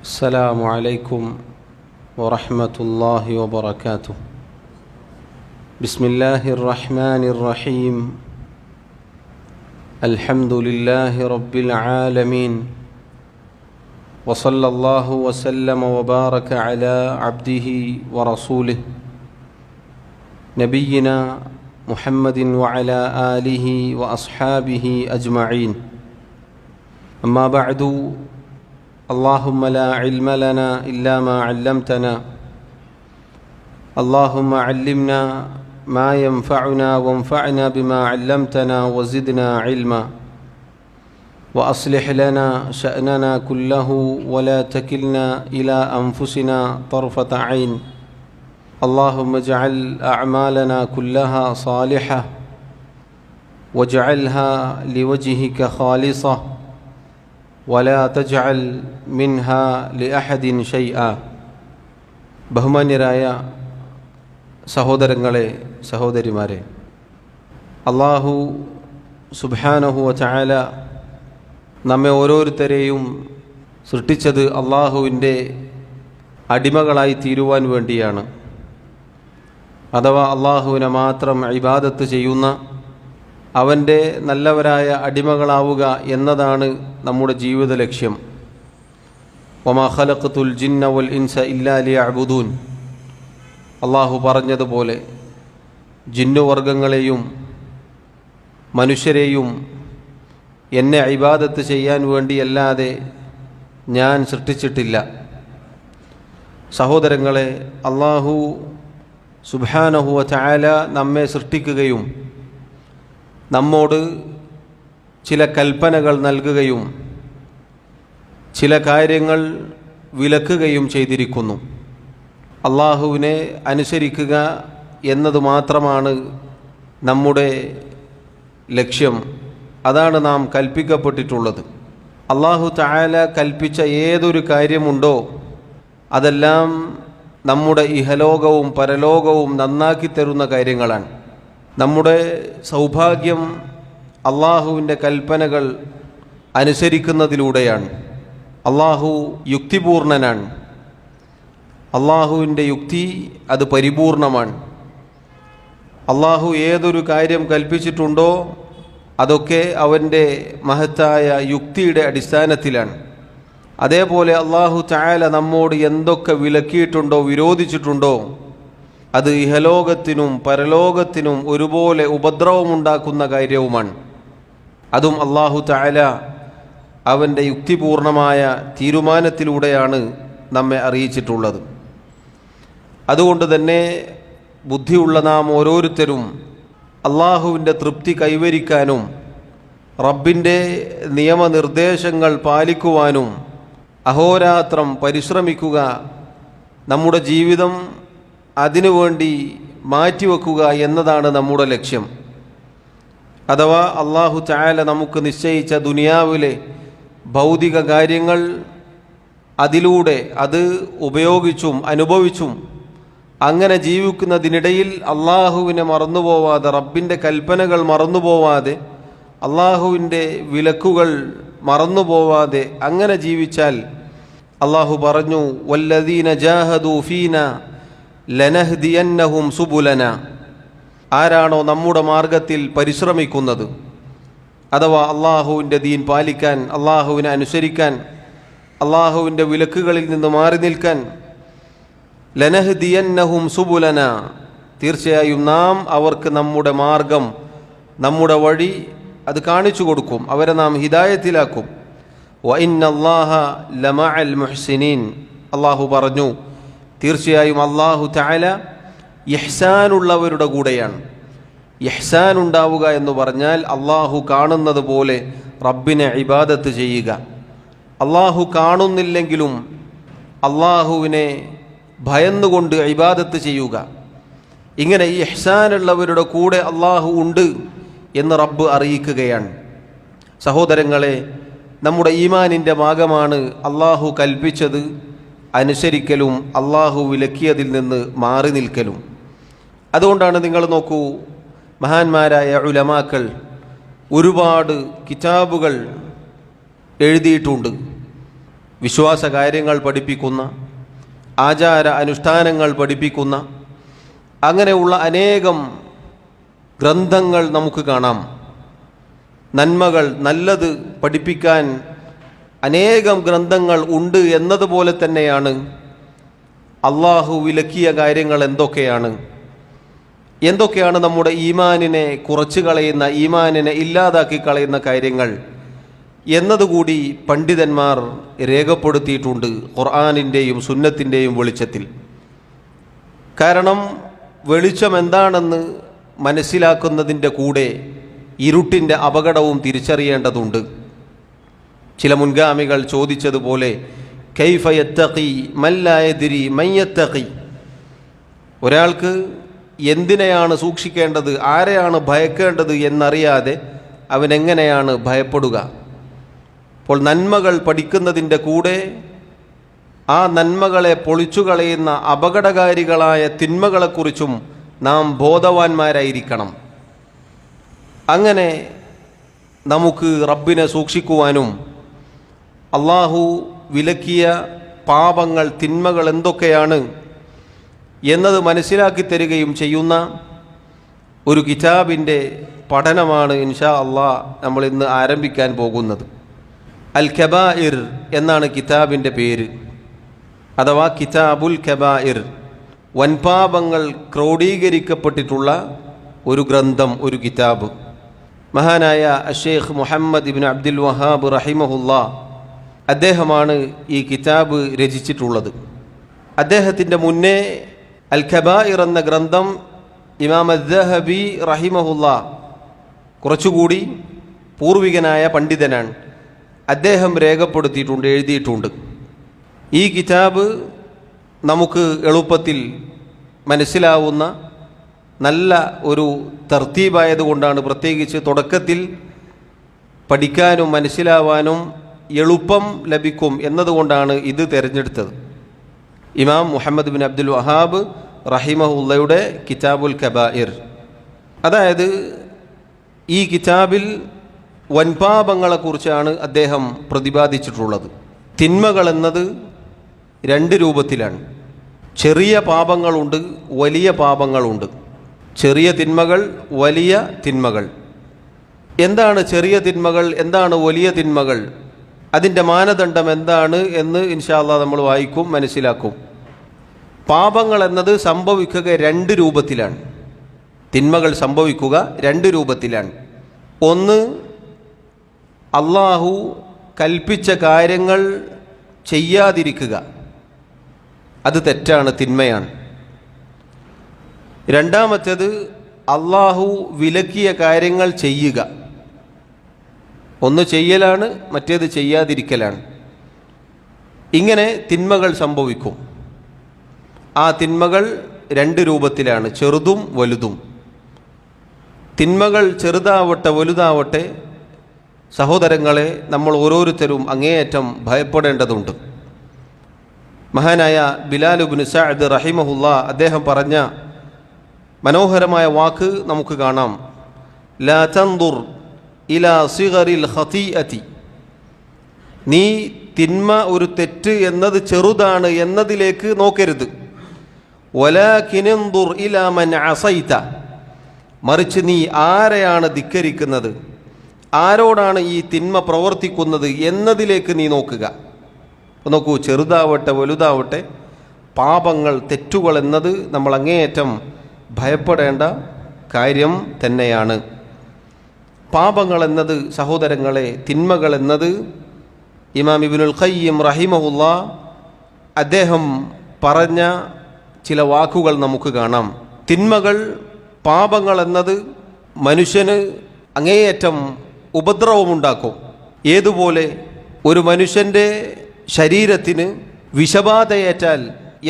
السلام عليكم ورحمة الله وبركاته. بسم الله الرحمن الرحيم. الحمد لله رب العالمين، وصلى الله وسلم وبارك على عبده ورسوله نبينا محمد وعلى آله وأصحابه أجمعين. أما بعد، اللهم لا علم لنا إلا ما علمتنا، اللهم علمنا ما ينفعنا وانفعنا بما علمتنا وزدنا علما، وأصلح لنا شأننا كله ولا تكلنا إلى أنفسنا طرفة عين. اللهم اجعل أعمالنا كلها صالحة واجعلها لوجهك خالصة ولا تجعل منها لأحد شيئا. ബഹുമാന്യരായ സഹോദരങ്ങളെ, സഹോദരിമാരെ, അല്ലാഹു സുബ്ഹാനഹു വ തആല നമ്മെ ഓരോരുത്തരെയും സൃഷ്ടിച്ചത് അല്ലാഹുവിൻ്റെ അടിമകളായി തീരുവാൻ വേണ്ടിയാണ്. അഥവാ അല്ലാഹുവിനെ മാത്രം ഇബാദത്ത് ചെയ്യുന്ന അവൻ്റെ നല്ലവരായ അടിമകളാവുക എന്നതാണ് നമ്മുടെ ജീവിത ലക്ഷ്യം. വമാ ഖലഖതുൽ ജിന്ന വൽ ഇൻസ ഇല്ലാ ലിയഅ്ബുദൂൻ. അല്ലാഹു പറഞ്ഞതുപോലെ ജിന്നുവർഗങ്ങളെയും മനുഷ്യരെയും എന്നെ ഇബാദത്ത് ചെയ്യാൻ വേണ്ടിയല്ലാതെ ഞാൻ സൃഷ്ടിച്ചിട്ടില്ല. സഹോദരങ്ങളെ, അല്ലാഹു സുബ്ഹാനഹു വ തആല നമ്മെ സൃഷ്ടിക്കുകയും നമ്മോട് ചില കൽപ്പനകൾ നൽകുകയും ചില കാര്യങ്ങൾ വിലക്കുകയും ചെയ്തിരിക്കുന്നു. അള്ളാഹുവിനെ അനുസരിക്കുക എന്നത് മാത്രമാണ് നമ്മുടെ ലക്ഷ്യം. അതാണ് നാം കൽപ്പിക്കപ്പെട്ടിട്ടുള്ളത്. അല്ലാഹു തആല കൽപ്പിച്ച ഏതൊരു കാര്യമുണ്ടോ അതെല്ലാം നമ്മുടെ ഇഹലോകവും പരലോകവും നന്നാക്കി തരുന്ന കാര്യങ്ങളാണ്. നമ്മുടെ സൗഭാഗ്യം അള്ളാഹുവിൻ്റെ കൽപ്പനകൾ അനുസരിക്കുന്നതിലൂടെയാണ്. അള്ളാഹു യുക്തിപൂർണനാണ്. അള്ളാഹുവിൻ്റെ യുക്തി അത് പരിപൂർണമാണ്. അള്ളാഹു ഏതൊരു കാര്യം കൽപ്പിച്ചിട്ടുണ്ടോ അതൊക്കെ അവൻ്റെ മഹത്തായ യുക്തിയുടെ അടിസ്ഥാനത്തിലാണ്. അതേപോലെ അള്ളാഹു തആല നമ്മോട് എന്തൊക്കെ വിലക്കിയിട്ടുണ്ടോ, വിരോധിച്ചിട്ടുണ്ടോ, അത് ഇഹലോകത്തിനും പരലോകത്തിനും ഒരുപോലെ ഉപദ്രവമുണ്ടാക്കുന്ന കാര്യവുമാണ്. അതും അല്ലാഹു തആല അവൻ്റെ യുക്തിപൂർണമായ തീരുമാനത്തിലൂടെയാണ് നമ്മെ അറിയിച്ചിട്ടുള്ളത്. അതുകൊണ്ട് തന്നെ ബുദ്ധിയുള്ള നാം ഓരോരുത്തരും അല്ലാഹുവിൻ്റെ തൃപ്തി കൈവരിക്കാനും റബ്ബിൻ്റെ നിയമനിർദ്ദേശങ്ങൾ പാലിക്കുവാനും അഹോരാത്രം പരിശ്രമിക്കുക, നമ്മുടെ ജീവിതം അതിനുവേണ്ടി മാറ്റിവെക്കുക എന്നതാണ് നമ്മുടെ ലക്ഷ്യം. അഥവാ അല്ലാഹു തആല നമുക്ക് നിശ്ചയിച്ച ദുനിയാവിലെ ഭൗതിക കാര്യങ്ങൾ അതിലൂടെ അത് ഉപയോഗിച്ചും അനുഭവിച്ചും അങ്ങനെ ജീവിക്കുന്നതിനിടയിൽ അല്ലാഹുവിനെ മറന്നുപോവാതെ, റബ്ബിൻ്റെ കൽപ്പനകൾ മറന്നുപോവാതെ, അല്ലാഹുവിൻ്റെ വിലക്കുകൾ മറന്നുപോവാതെ അങ്ങനെ ജീവിച്ചാൽ അല്ലാഹു പറഞ്ഞു, വല്ലദീന ജാഹദൂ ഫീനാ ലനഹ്ദിയന്നഹും സുബുലന. ആരാണോ നമ്മുടെ മാർഗത്തിൽ പരിശ്രമിക്കുന്നത്, അഥവാ അള്ളാഹുവിൻ്റെ ദീൻ പാലിക്കാൻ, അള്ളാഹുവിനെ അനുസരിക്കാൻ, അള്ളാഹുവിൻ്റെ വിലക്കുകളിൽ നിന്ന് മാറി നിൽക്കാൻ, ലനഹ്ദിയന്നഹും സുബുലന, തീർച്ചയായും നാം അവർക്ക് നമ്മുടെ മാർഗം, നമ്മുടെ വഴി അത് കാണിച്ചു കൊടുക്കും, അവരെ നാം ഹിദായത്തിലാക്കും. വ ഇന്നല്ലാഹ ലമഅൽ മുഹ്സിനീൻ. അള്ളാഹു പറഞ്ഞു, തീർച്ചയായും അല്ലാഹു തആല ഇഹ്സാനുള്ളവരുടെ കൂടെയാണ്. ഇഹ്സാൻ ഉണ്ടാവുക എന്ന് പറഞ്ഞാൽ അല്ലാഹു കാണുന്നത് പോലെ റബ്ബിനെ ഇബാദത്ത് ചെയ്യുക. അല്ലാഹു കാണുന്നില്ലെങ്കിലും അല്ലാഹുവിനെ ഭയന്നുകൊണ്ട് ഇബാദത്ത് ചെയ്യുക. ഇങ്ങനെ ഈ ഇഹ്സാനുള്ളവരുടെ കൂടെ അല്ലാഹു ഉണ്ട് എന്ന് റബ്ബ് അറിയിക്കുകയാണ്. സഹോദരങ്ങളെ, നമ്മുടെ ഈമാനിൻ്റെ ഭാഗമാണ് അല്ലാഹു കൽപ്പിച്ചത് അനുസരിക്കലും അല്ലാഹു വിലക്കിയതിൽ നിന്ന് മാറി നിൽക്കലും. അതുകൊണ്ടാണ് നിങ്ങൾ നോക്കൂ, മഹാന്മാരായ ഉലമാക്കൾ ഒരുപാട് കിതാബുകൾ എഴുതിയിട്ടുണ്ട്. വിശ്വാസ കാര്യങ്ങൾ പഠിപ്പിക്കുന്ന, ആചാര അനുഷ്ഠാനങ്ങൾ പഠിപ്പിക്കുന്ന അങ്ങനെയുള്ള അനേകം ഗ്രന്ഥങ്ങൾ നമുക്ക് കാണാം. നന്മകൾ, നല്ലത് പഠിപ്പിക്കാൻ അനേകം ഗ്രന്ഥങ്ങൾ ഉണ്ട് എന്നതുപോലെ തന്നെയാണ് അള്ളാഹു വിലക്കിയ കാര്യങ്ങൾ എന്തൊക്കെയാണ് നമ്മുടെ ഈമാനിനെ കുറച്ച് കളയുന്ന, ഈമാനിനെ ഇല്ലാതാക്കി കളയുന്ന കാര്യങ്ങൾ എന്നതുകൂടി പണ്ഡിതന്മാർ രേഖപ്പെടുത്തിയിട്ടുണ്ട് ഖുർആനിൻ്റെയും സുന്നത്തിൻ്റെയും വെളിച്ചത്തിൽ. കാരണം വെളിച്ചം എന്താണെന്ന് മനസ്സിലാക്കുന്നതിൻ്റെ കൂടെ ഇരുട്ടിൻ്റെ അപകടവും തിരിച്ചറിയേണ്ടതുണ്ട്. ചില മുൻഗാമികൾ ചോദിച്ചതുപോലെ കൈഫ യത്തഖി മൻ ലാ യദ്രി മൻ യത്തഖി, ഒരാൾക്ക് എന്തിനെയാണ് സൂക്ഷിക്കേണ്ടത്, ആരെയാണ് ഭയക്കേണ്ടത് എന്നറിയാതെ അവനെങ്ങനെയാണ് ഭയപ്പെടുക? അപ്പോൾ നന്മകൾ പഠിക്കുന്നതിൻ്റെ കൂടെ ആ നന്മകളെ പൊളിച്ചു കളയുന്ന അപകടകാരികളായ തിന്മകളെക്കുറിച്ചും നാം ബോധവാന്മാരായിരിക്കണം. അങ്ങനെ നമുക്ക് റബ്ബിനെ സൂക്ഷിക്കുവാനും അള്ളാഹു വിലക്കിയ പാപങ്ങൾ, തിന്മകൾ എന്തൊക്കെയാണ് എന്നത് മനസ്സിലാക്കി തരികയും ചെയ്യുന്ന ഒരു കിതാബിൻ്റെ പഠനമാണ് ഇൻഷാ അള്ളാഹ് നമ്മൾ ഇന്ന് ആരംഭിക്കാൻ പോകുന്നത്. അൽ കബായിർ എന്നാണ് കിതാബിൻ്റെ പേര്, അഥവാ കിതാബുൽ കബായിർ. വൻപാപങ്ങൾ ക്രോഡീകരിക്കപ്പെട്ടിട്ടുള്ള ഒരു ഗ്രന്ഥം, ഒരു കിതാബ്. മഹാനായ അഷേഖ് മുഹമ്മദ് ഇബ്നു അബ്ദുൽ വഹാബ് റഹിമഹുല്ലാ, അദ്ദേഹമാണ് ഈ കിതാബ് രചിച്ചിട്ടുള്ളത്. അദ്ദേഹത്തിൻ്റെ മുന്നേ അൽ കബായിർ എന്ന ഗ്രന്ഥം ഇമാം അദ്ദഹബി റഹിമഹുല്ലാ, കുറച്ചുകൂടി പൂർവികനായ പണ്ഡിതനാണ്, അദ്ദേഹം രേഖപ്പെടുത്തിയിട്ടുണ്ട്, എഴുതിയിട്ടുണ്ട്. ഈ കിതാബ് നമുക്ക് എളുപ്പത്തിൽ മനസ്സിലാവുന്ന നല്ല ഒരു തർത്തീബായതുകൊണ്ടാണ്, പ്രത്യേകിച്ച് തുടക്കത്തിൽ പഠിക്കാനും മനസ്സിലാവാനും എളുപ്പം ലഭിക്കും എന്നതുകൊണ്ടാണ് ഇത് തിരഞ്ഞെടുത്തത്. ഇമാം മുഹമ്മദ് ബിൻ അബ്ദുൽ വഹാബ് റഹിമഹുല്ലയുടെ കിതാബുൽ കബായിർ. അതായത് ഈ കിതാബിൽ വൻപാപങ്ങളെക്കുറിച്ചാണ് അദ്ദേഹം പ്രതിപാദിച്ചിട്ടുള്ളത്. തിന്മകൾ എന്നത് രണ്ട് രൂപത്തിലാണ്. ചെറിയ പാപങ്ങളുണ്ട്, വലിയ പാപങ്ങളുണ്ട്. ചെറിയ തിന്മകൾ, വലിയ തിന്മകൾ. എന്താണ് ചെറിയ തിന്മകൾ, എന്താണ് വലിയ തിന്മകൾ, അതിൻ്റെ മാനദണ്ഡം എന്താണ് എന്ന് ഇൻഷാ അല്ലാഹ് നമ്മൾ വായിക്കും, മനസ്സിലാക്കും. പാപങ്ങൾ എന്നത് സംഭവിക്കുക രണ്ട് രൂപത്തിലാണ്. തിന്മകൾ സംഭവിക്കുക രണ്ട് രൂപത്തിലാണ്. ഒന്ന്, അള്ളാഹു കൽപ്പിച്ച കാര്യങ്ങൾ ചെയ്യാതിരിക്കുക, അത് തെറ്റാണ്, തിന്മയാണ്. രണ്ടാമത്തേത്, അള്ളാഹു വിലക്കിയ കാര്യങ്ങൾ ചെയ്യുക. ഒന്ന് ചെയ്യലാണ്, മറ്റേത് ചെയ്യാതിരിക്കലാണ്. ഇങ്ങനെ തിന്മകൾ സംഭവിക്കും. ആ തിന്മകൾ രണ്ട് രൂപത്തിലാണ്, ചെറുതും വലുതും. തിന്മകൾ ചെറുതാവട്ടെ വലുതാവട്ടെ, സഹോദരങ്ങളെ, നമ്മൾ ഓരോരുത്തരും അങ്ങേയറ്റം ഭയപ്പെടേണ്ടതുണ്ട്. മഹാനായ ബിലാൽ ഇബ്നു സഅദ് റഹിമഹുല്ലാ, അദ്ദേഹം പറഞ്ഞ മനോഹരമായ വാക്ക് നമുക്ക് കാണാം. ലാ തൻദുർ ഇലാ സിഗറിൽ ഖതീഅതി, നീ തിന്മ, ഒരു തെറ്റ് എന്നത് ചെറുതാണ് എന്നതിലേക്ക് നോക്കരുത്. വലാകിൻ ഇൻദുർ ഇലാ മൻ അസൈത, മറിച്ച് നീ ആരെയാണ് ധിക്കരിക്കുന്നത്, ആരോടാണ് ഈ തിന്മ പ്രവർത്തിക്കുന്നത് എന്നതിലേക്ക് നീ നോക്കുക. നോക്കൂ, ചെറുതാവട്ടെ വലുതാവട്ടെ, പാപങ്ങൾ, തെറ്റുകൾ എന്നത് നമ്മൾ അങ്ങേയറ്റം ഭയപ്പെടേണ്ട കാര്യം തന്നെയാണ്. പാപങ്ങൾ എന്നത്, സഹോദരങ്ങളെ, തിന്മകൾ എന്നത് ഇമാം ഇബ്നുൽ ഖയ്യിം റഹിമഹുല്ലാ അദ്ദേഹം പറഞ്ഞ ചില വാക്കുകൾ നമുക്ക് കാണാം. തിന്മകൾ, പാപങ്ങൾ എന്നത് മനുഷ്യന് അങ്ങേയറ്റം ഉപദ്രവമുണ്ടാക്കും. ഏതുപോലെ ഒരു മനുഷ്യൻ്റെ ശരീരത്തിന് വിഷബാധയേറ്റാൽ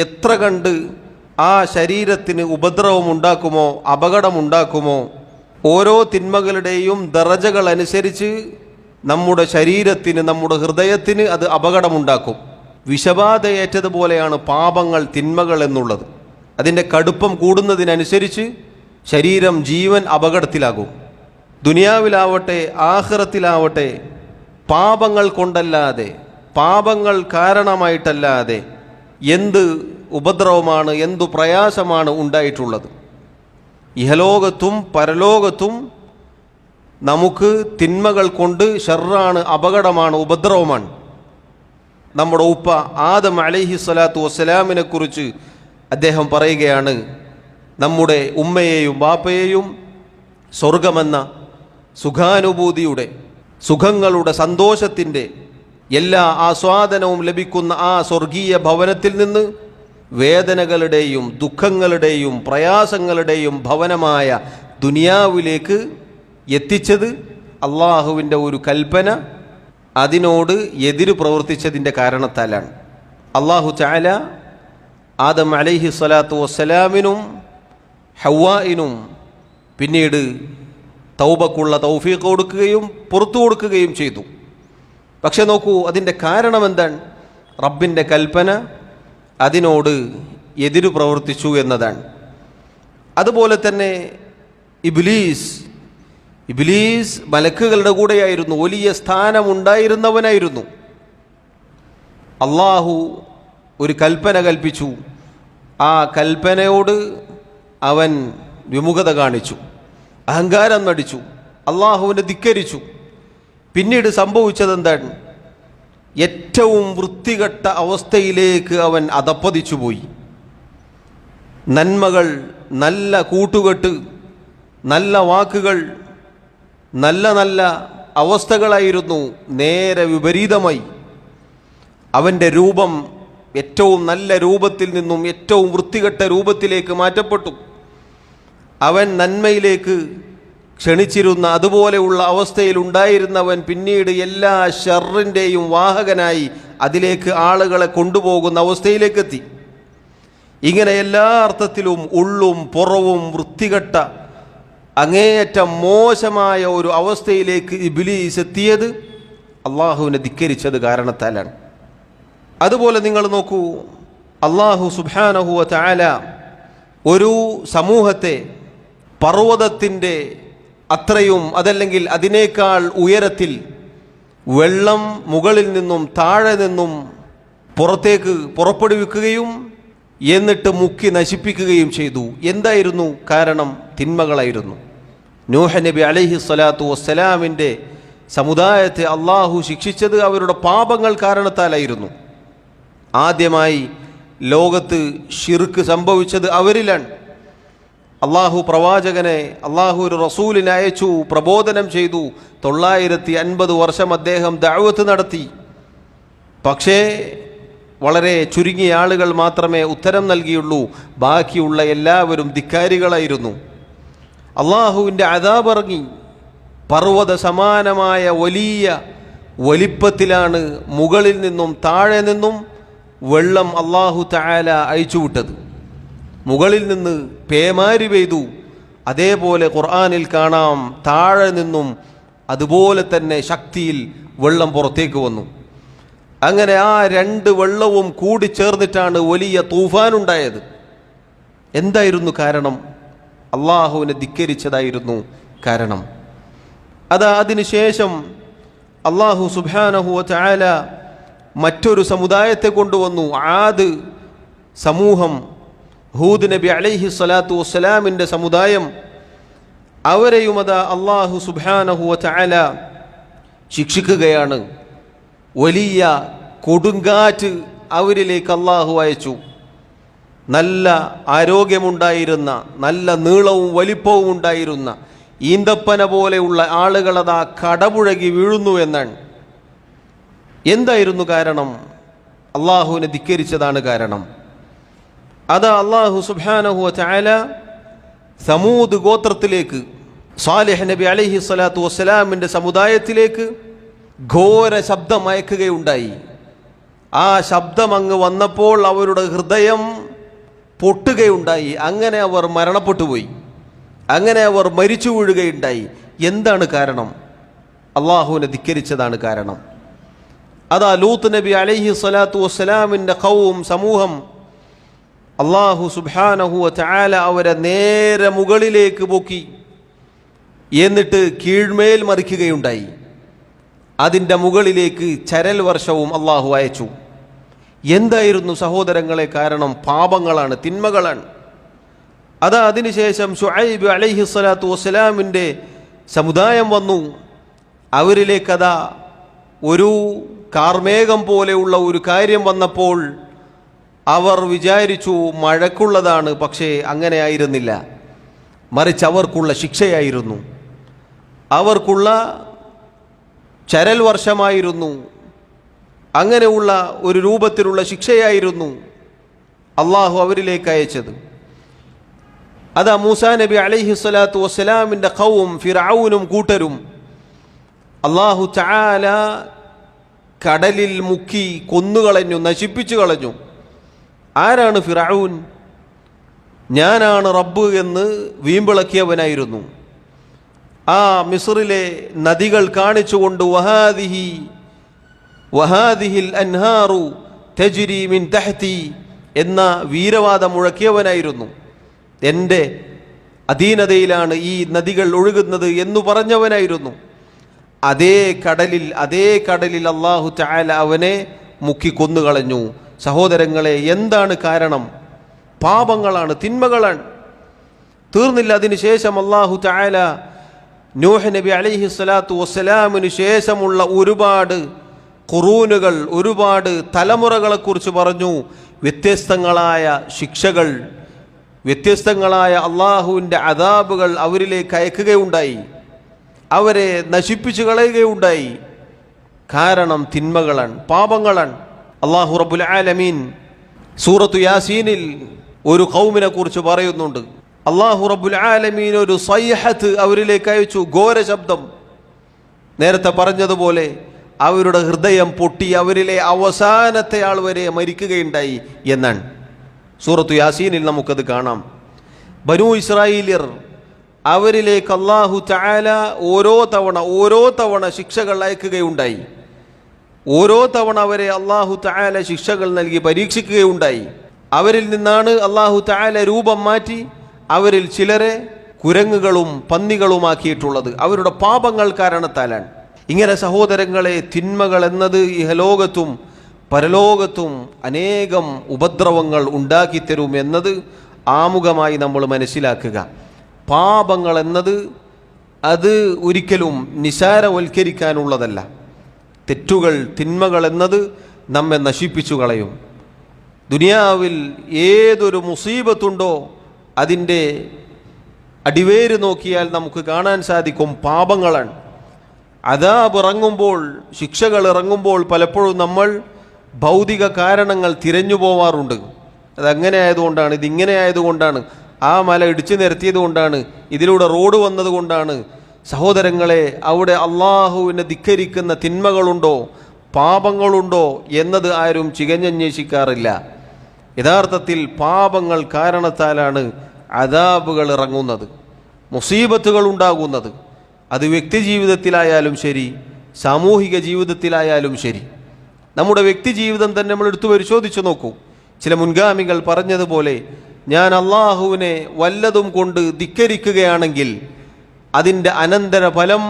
എത്ര കണ്ട് ആ ശരീരത്തിന് ഉപദ്രവമുണ്ടാക്കുമോ, അപകടമുണ്ടാക്കുമോ, ഓരോ തിന്മകളുടെയും ദറജകൾ അനുസരിച്ച് നമ്മുടെ ശരീരത്തിന്, നമ്മുടെ ഹൃദയത്തിന് അത് അപകടമുണ്ടാക്കും. വിഷബാധയേറ്റതുപോലെയാണ് പാപങ്ങൾ, തിന്മകൾ എന്നുള്ളത്. അതിൻ്റെ കടുപ്പം കൂടുന്നതിനനുസരിച്ച് ശരീരം, ജീവൻ അപകടത്തിലാകും. ദുനിയാവിലാവട്ടെ ആഖിറത്തിലാവട്ടെ, പാപങ്ങൾ കൊണ്ടല്ലാതെ, പാപങ്ങൾ കാരണമായിട്ടല്ലാതെ എന്ത് ഉപദ്രവമാണ്, എന്തു പ്രയാസമാണ് ഉണ്ടായിട്ടുള്ളത്? ഇഹലോകത്തും പരലോകത്തും നമുക്ക് തിന്മകൾ കൊണ്ട് ഷർറാണ്, അപകടമാണ്, ഉപദ്രവമാണ്. നമ്മുടെ ഉപ്പ ആദം അലൈഹിസ്സലാത്തു വസ്സലാമിനെ കുറിച്ച് അദ്ദേഹം പറയുകയാണ്, നമ്മുടെ ഉമ്മയെയും ബാപ്പയെയും സ്വർഗമെന്ന സുഖാനുഭൂതിയുടെ, സുഖങ്ങളുടെ, സന്തോഷത്തിൻ്റെ എല്ലാ ആസ്വാദനവും ലഭിക്കുന്ന ആ സ്വർഗീയ ഭവനത്തിൽ നിന്ന് വേദനകളുടെയും ദുഃഖങ്ങളുടെയും പ്രയാസങ്ങളുടെയും ഭവനമായ ദുനിയാവിലേക്ക് എത്തിച്ചത് അള്ളാഹുവിൻ്റെ ഒരു കൽപ്പന, അതിനോട് എതിര് പ്രവർത്തിച്ചതിൻ്റെ കാരണത്താലാണ്. അള്ളാഹു തആല ആദം അലൈഹിസ്സലാത്തു വസ്സലാമിനും ഹവ്വാഇനും പിന്നീട് തൗബക്കുള്ള തൗഫീഖ് കൊടുക്കുകയും പുറത്തു കൊടുക്കുകയും ചെയ്തു. പക്ഷെ നോക്കൂ, അതിൻ്റെ കാരണം എന്താണ്? റബ്ബിൻ്റെ കൽപ്പന അതിനോട് എതിരു പ്രവർത്തിച്ചു എന്നതാണ്. അതുപോലെ തന്നെ ഇബ്ലീസ് മലക്കുകളുടെ കൂടെയായിരുന്നു, വലിയ സ്ഥാനമുണ്ടായിരുന്നവനായിരുന്നു. അള്ളാഹു ഒരു കൽപ്പന കൽപ്പിച്ചു, ആ കൽപ്പനയോട് അവൻ വിമുഖത കാണിച്ചു, അഹങ്കാരം നടിച്ചു, അള്ളാഹുവിനെ ധിക്കരിച്ചു. പിന്നീട് സംഭവിച്ചതെന്താണ്? ഏറ്റവും വൃത്തികെട്ട അവസ്ഥയിലേക്ക് അവൻ അധപ്പതിച്ചുപോയി. നന്മകൾ, നല്ല കൂട്ടുകെട്ട്, നല്ല വാക്കുകൾ, നല്ല നല്ല അവസ്ഥകളായിരുന്നു, നേരെ വിപരീതമായി. അവൻ്റെ രൂപം ഏറ്റവും നല്ല രൂപത്തിൽ നിന്നും ഏറ്റവും വൃത്തികെട്ട രൂപത്തിലേക്ക് മാറ്റപ്പെട്ടു. അവൻ നന്മയിലേക്ക് ക്ഷണിച്ചിരുന്ന അതുപോലെയുള്ള അവസ്ഥയിൽ ഉണ്ടായിരുന്നവൻ പിന്നീട് എല്ലാ ഷർറിൻ്റെയും വാഹകനായി അതിലേക്ക് ആളുകളെ കൊണ്ടുപോകുന്ന അവസ്ഥയിലേക്കെത്തി. ഇങ്ങനെ എല്ലാ അർത്ഥത്തിലും ഉള്ളും പുറവും വൃത്തികെട്ട അങ്ങേയറ്റം മോശമായ ഒരു അവസ്ഥയിലേക്ക് ഇബ്ലീസ് എത്തിയത് അള്ളാഹുവിനെ ധിക്കരിച്ചത് കാരണത്താലാണ്. അതുപോലെ നിങ്ങൾ നോക്കൂ, അള്ളാഹു സുബ്ഹാനഹു വ തആല ഒരു സമൂഹത്തെ പർവ്വതത്തിൻ്റെ അത്രയും, അതല്ലെങ്കിൽ അതിനേക്കാൾ ഉയരത്തിൽ വെള്ളം മുകളിൽ നിന്നും താഴെ നിന്നും പുറത്തേക്ക് പുറപ്പെടുവിക്കുകയും എന്നിട്ട് മുക്കി നശിപ്പിക്കുകയും ചെയ്തു. എന്തായിരുന്നു കാരണം? തിന്മകളായിരുന്നു. നൂഹ് നബി അലൈഹിസ്സലാത്തു വസ്സലാമിൻ്റെ സമുദായത്തെ അള്ളാഹു ശിക്ഷിച്ചത് അവരുടെ പാപങ്ങൾ കാരണത്താലായിരുന്നു. ആദ്യമായി ലോകത്ത് ശിർക്ക് സംഭവിച്ചത് അവരിലാണ്. അള്ളാഹു പ്രവാചകനെ, അള്ളാഹു ഒരു റസൂലിനെ അയച്ചു, പ്രബോധനം ചെയ്തു. 950 വർഷം അദ്ദേഹം ദഅവത്ത് നടത്തി. പക്ഷേ വളരെ ചുരുങ്ങിയ ആളുകൾ മാത്രമേ ഉത്തരം നൽകിയുള്ളൂ. ബാക്കിയുള്ള എല്ലാവരും ധിക്കാരികളായിരുന്നു. അള്ളാഹുവിൻ്റെ അദാബ് ഇറങ്ങി. പർവ്വത സമാനമായ വലിയ വലിപ്പത്തിലാണ് മുകളിൽ നിന്നും താഴെ നിന്നും വെള്ളം അള്ളാഹു തആല അയച്ചുവിട്ടത്. മുകളിൽ നിന്ന് പേമാരി പെയ്തു. അതേപോലെ ഖുർആനിൽ കാണാം, താഴെ നിന്നും അതുപോലെ തന്നെ ശക്തിയിൽ വെള്ളം പുറത്തേക്ക് വന്നു. അങ്ങനെ ആ രണ്ട് വെള്ളവും കൂടിച്ചേർന്നിട്ടാണ് വലിയ തൂഫാനുണ്ടായത്. എന്തായിരുന്നു കാരണം? അള്ളാഹുവിനെ ധിക്കരിച്ചതായിരുന്നു കാരണം. അതിനുശേഷം അള്ളാഹു സുബ്ഹാനഹു വ തആല മറ്റൊരു സമുദായത്തെ കൊണ്ടുവന്നു. ആദ് സമൂഹം, ഹൂദ് നബി അലൈഹിസ്സലാത്തു വസ്സലാമിൻ്റെ സമുദായം, അവരെയും അള്ളാഹു സുബ്ഹാനഹു വ തആല ശിക്ഷിക്കുകയാണ്. വലിയ കൊടുങ്കാറ്റ് അവരിലേക്ക് അള്ളാഹു അയച്ചു. നല്ല ആരോഗ്യമുണ്ടായിരുന്ന, നല്ല നീളവും വലിപ്പവും ഉണ്ടായിരുന്ന ഈന്തപ്പന പോലെയുള്ള ആളുകളതാ കടപുഴകി വീഴുന്നു എന്നാണ്. എന്തായിരുന്നു കാരണം? അള്ളാഹുവിനെ ധിക്കരിച്ചതാണ് കാരണം. അള്ളാഹു സുബ്ഹാനഹു വ തആല സമൂദ് ഗോത്രത്തിലേക്ക്, സാലിഹ് നബി അലൈഹിസ്സലാത്തു വസ്സലാമിൻ്റെ സമുദായത്തിലേക്ക് ഘോര ശബ്ദം അയക്കുകയുണ്ടായി. ആ ശബ്ദം അങ്ങ് വന്നപ്പോൾ അവരുടെ ഹൃദയം പൊട്ടുകയുണ്ടായി. അങ്ങനെ അവർ മരണപ്പെട്ടുപോയി. അങ്ങനെ അവർ മരിച്ചു വീഴുകയുണ്ടായി. എന്താണ് കാരണം? അള്ളാഹുവിനെ ധിക്കരിച്ചതാണ് കാരണം. ലൂത്ത് നബി അലൈഹിസ്സലാത്തു വസ്സലാമിൻ്റെ ഖൗം, സമൂഹം, അള്ളാഹു സുബ്ഹാനഹു വ തആല അവരെ നേരെ മുകളിലേക്ക് പൊക്കി എന്നിട്ട് കീഴ്മേൽ മറിക്കുകയുണ്ടായി. അതിൻ്റെ മുകളിലേക്ക് ചരൽ വർഷവും അള്ളാഹു അയച്ചു. എന്തായിരുന്നു സഹോദരങ്ങളെ കാരണം? പാപങ്ങളാണ്, തിന്മകളാണ്. അതിനുശേഷം ശുഐബ് അലൈഹിസ്സലാത്തു വസ്സലാമിൻ്റെ സമുദായം വന്നു. അവരിലേക്കതാ ഒരു കാർമേഘം പോലെയുള്ള ഒരു കാര്യം വന്നപ്പോൾ അവർ വിചാരിച്ചു മഴക്കുള്ളതാണ്. പക്ഷേ അങ്ങനെ ആയിരുന്നില്ല, മറിച്ച് അവർക്കുള്ള ശിക്ഷയായിരുന്നു, അവർക്കുള്ള ചരൽ വർഷമായിരുന്നു, അങ്ങനെയുള്ള ഒരു രൂപത്തിലുള്ള ശിക്ഷയായിരുന്നു അള്ളാഹു അവരിലേക്ക് അയച്ചത്. അതാ മൂസാ നബി അലൈഹിസ്സലാത്തു വസ്സലാമിൻ്റെ ഖൗം ഫിർഔനും കൂട്ടരും അള്ളാഹു തആല കടലിൽ മുക്കി കൊന്നുകളഞ്ഞു, നശിപ്പിച്ചു കളഞ്ഞു. ആരാണ് ഫിർഔൻ? ഞാനാണ് റബ്ബ് എന്ന് വീമ്പിളക്കിയവനായിരുന്നു. ആ മിസ്റിലെ നദികൾ കാണിച്ചുകൊണ്ട് വഹാദിഹിൽ അൻഹാറു തജ്രി മിൻ തഹ്തി എന്ന വീരവാദം മുഴക്കിയവനായിരുന്നു. എൻ്റെ അധീനതയിലാണ് ഈ നദികൾ ഒഴുകുന്നത് എന്നു പറഞ്ഞവനായിരുന്നു. അതേ കടലിൽ അല്ലാഹു തആല അവനെ മുക്കി കൊന്നുകളഞ്ഞു. സഹോദരങ്ങളെ, എന്താണ് കാരണം? പാപങ്ങളാണ്, തിന്മകളാണ്. തീർന്നില്ല. അതിനുശേഷം അല്ലാഹു തആല നൂഹ് നബി അലൈഹിസ്സലാത്തു വസ്സലാമിന് ശേഷമുള്ള ഒരുപാട് ഖുറൂനുകൾ, ഒരുപാട് തലമുറകളെക്കുറിച്ച് പറഞ്ഞു. വ്യത്യസ്തങ്ങളായ ശിക്ഷകൾ, വ്യത്യസ്തങ്ങളായ അള്ളാഹുവിൻ്റെ അദാബുകൾ അവരിലേക്ക് അയക്കുകയുണ്ടായി, അവരെ നശിപ്പിച്ചു കളയുകയുണ്ടായി. കാരണം തിന്മകളാണ്, പാപങ്ങളാണ്. അള്ളാഹു റബ്ബുൽ ആലമീൻ സൂറത്തു യാസീനിൽ ഒരു ഖൗമിനെ കുറിച്ച് പറയുന്നുണ്ട്. അള്ളാഹു റബ്ബുൽ ആലമീൻ ഒരു സയ്ഹത്ത് അവരിലേക്ക് അയച്ചു, ഘോര ശബ്ദം. നേരത്തെ പറഞ്ഞതുപോലെ അവരുടെ ഹൃദയം പൊട്ടി അവരിലെ അവസാനത്തെ ആൾ വരെ മരിക്കുകയുണ്ടായി എന്നാണ് സൂറത്തു യാസീനിൽ നമുക്കത് കാണാം. ബനൂ ഇസ്രായേലിയർ, അവരിലേക്ക് അല്ലാഹു തആല ഓരോ തവണ ശിക്ഷകൾ അയക്കുകയുണ്ടായി. ഓരോ തവണ അവരെ അല്ലാഹു തആല ശിക്ഷകൾ നൽകി പരീക്ഷിക്കുകയുണ്ടായി. അവരിൽ നിന്നാണ് അല്ലാഹു തആല രൂപം മാറ്റി അവരിൽ ചിലരെ കുരങ്ങുകളും പന്നികളുമാക്കിയിട്ടുള്ളത് അവരുടെ പാപങ്ങൾ കാരണത്താലാണ്. ഇങ്ങനെ സഹോദരങ്ങളെ, തിന്മകൾ എന്നത് ഇഹലോകത്തും പരലോകത്തും അനേകം ഉപദ്രവങ്ങൾ ഉണ്ടാക്കിത്തരും എന്നത് ആമുഖമായി നമ്മൾ മനസ്സിലാക്കുക. പാപങ്ങൾ എന്നത് അത് ഒരിക്കലും നിസാരവൽക്കരിക്കാനുള്ളതല്ല. തെറ്റുകൾ, തിന്മകൾ എന്നത് നമ്മെ നശിപ്പിച്ചു കളയും. ദുനിയാവിൽ ഏതൊരു മുസീബത്തുണ്ടോ അതിൻ്റെ അടിവേര് നോക്കിയാൽ നമുക്ക് കാണാൻ സാധിക്കും പാപങ്ങളാണ്. അദാബ് ഇറങ്ങുമ്പോൾ, ശിക്ഷകൾ ഇറങ്ങുമ്പോൾ പലപ്പോഴും നമ്മൾ ഭൗതിക കാരണങ്ങൾ തിരഞ്ഞു പോവാറുണ്ട്. അതങ്ങനെ ആയതുകൊണ്ടാണ്, ഇതിങ്ങനെ ആയതുകൊണ്ടാണ്, ആ മല ഇടിച്ചു നിരത്തിയത് കൊണ്ടാണ്, ഇതിലൂടെ റോഡ് വന്നതുകൊണ്ടാണ്. സഹോദരങ്ങളെ, അവിടെ അള്ളാഹുവിനെ ധിക്കരിക്കുന്ന തിന്മകളുണ്ടോ, പാപങ്ങളുണ്ടോ എന്നത് ആരും ചികഞ്ഞന്വേഷിക്കാറില്ല. യഥാർത്ഥത്തിൽ പാപങ്ങൾ കാരണത്താലാണ് അദാബുകൾ ഇറങ്ങുന്നത്, മുസീബത്തുകൾ ഉണ്ടാകുന്നത്. അത് വ്യക്തി ജീവിതത്തിലായാലും ശരി, സാമൂഹിക ജീവിതത്തിലായാലും ശരി. നമ്മുടെ വ്യക്തി ജീവിതം തന്നെ നമ്മൾ എടുത്തു പരിശോധിച്ചു നോക്കൂ. ചില മുൻഗാമികൾ പറഞ്ഞതുപോലെ, ഞാൻ അള്ളാഹുവിനെ വല്ലതും കൊണ്ട് ധിക്കരിക്കുകയാണെങ്കിൽ അതിൻ്റെ അനന്തരഫലം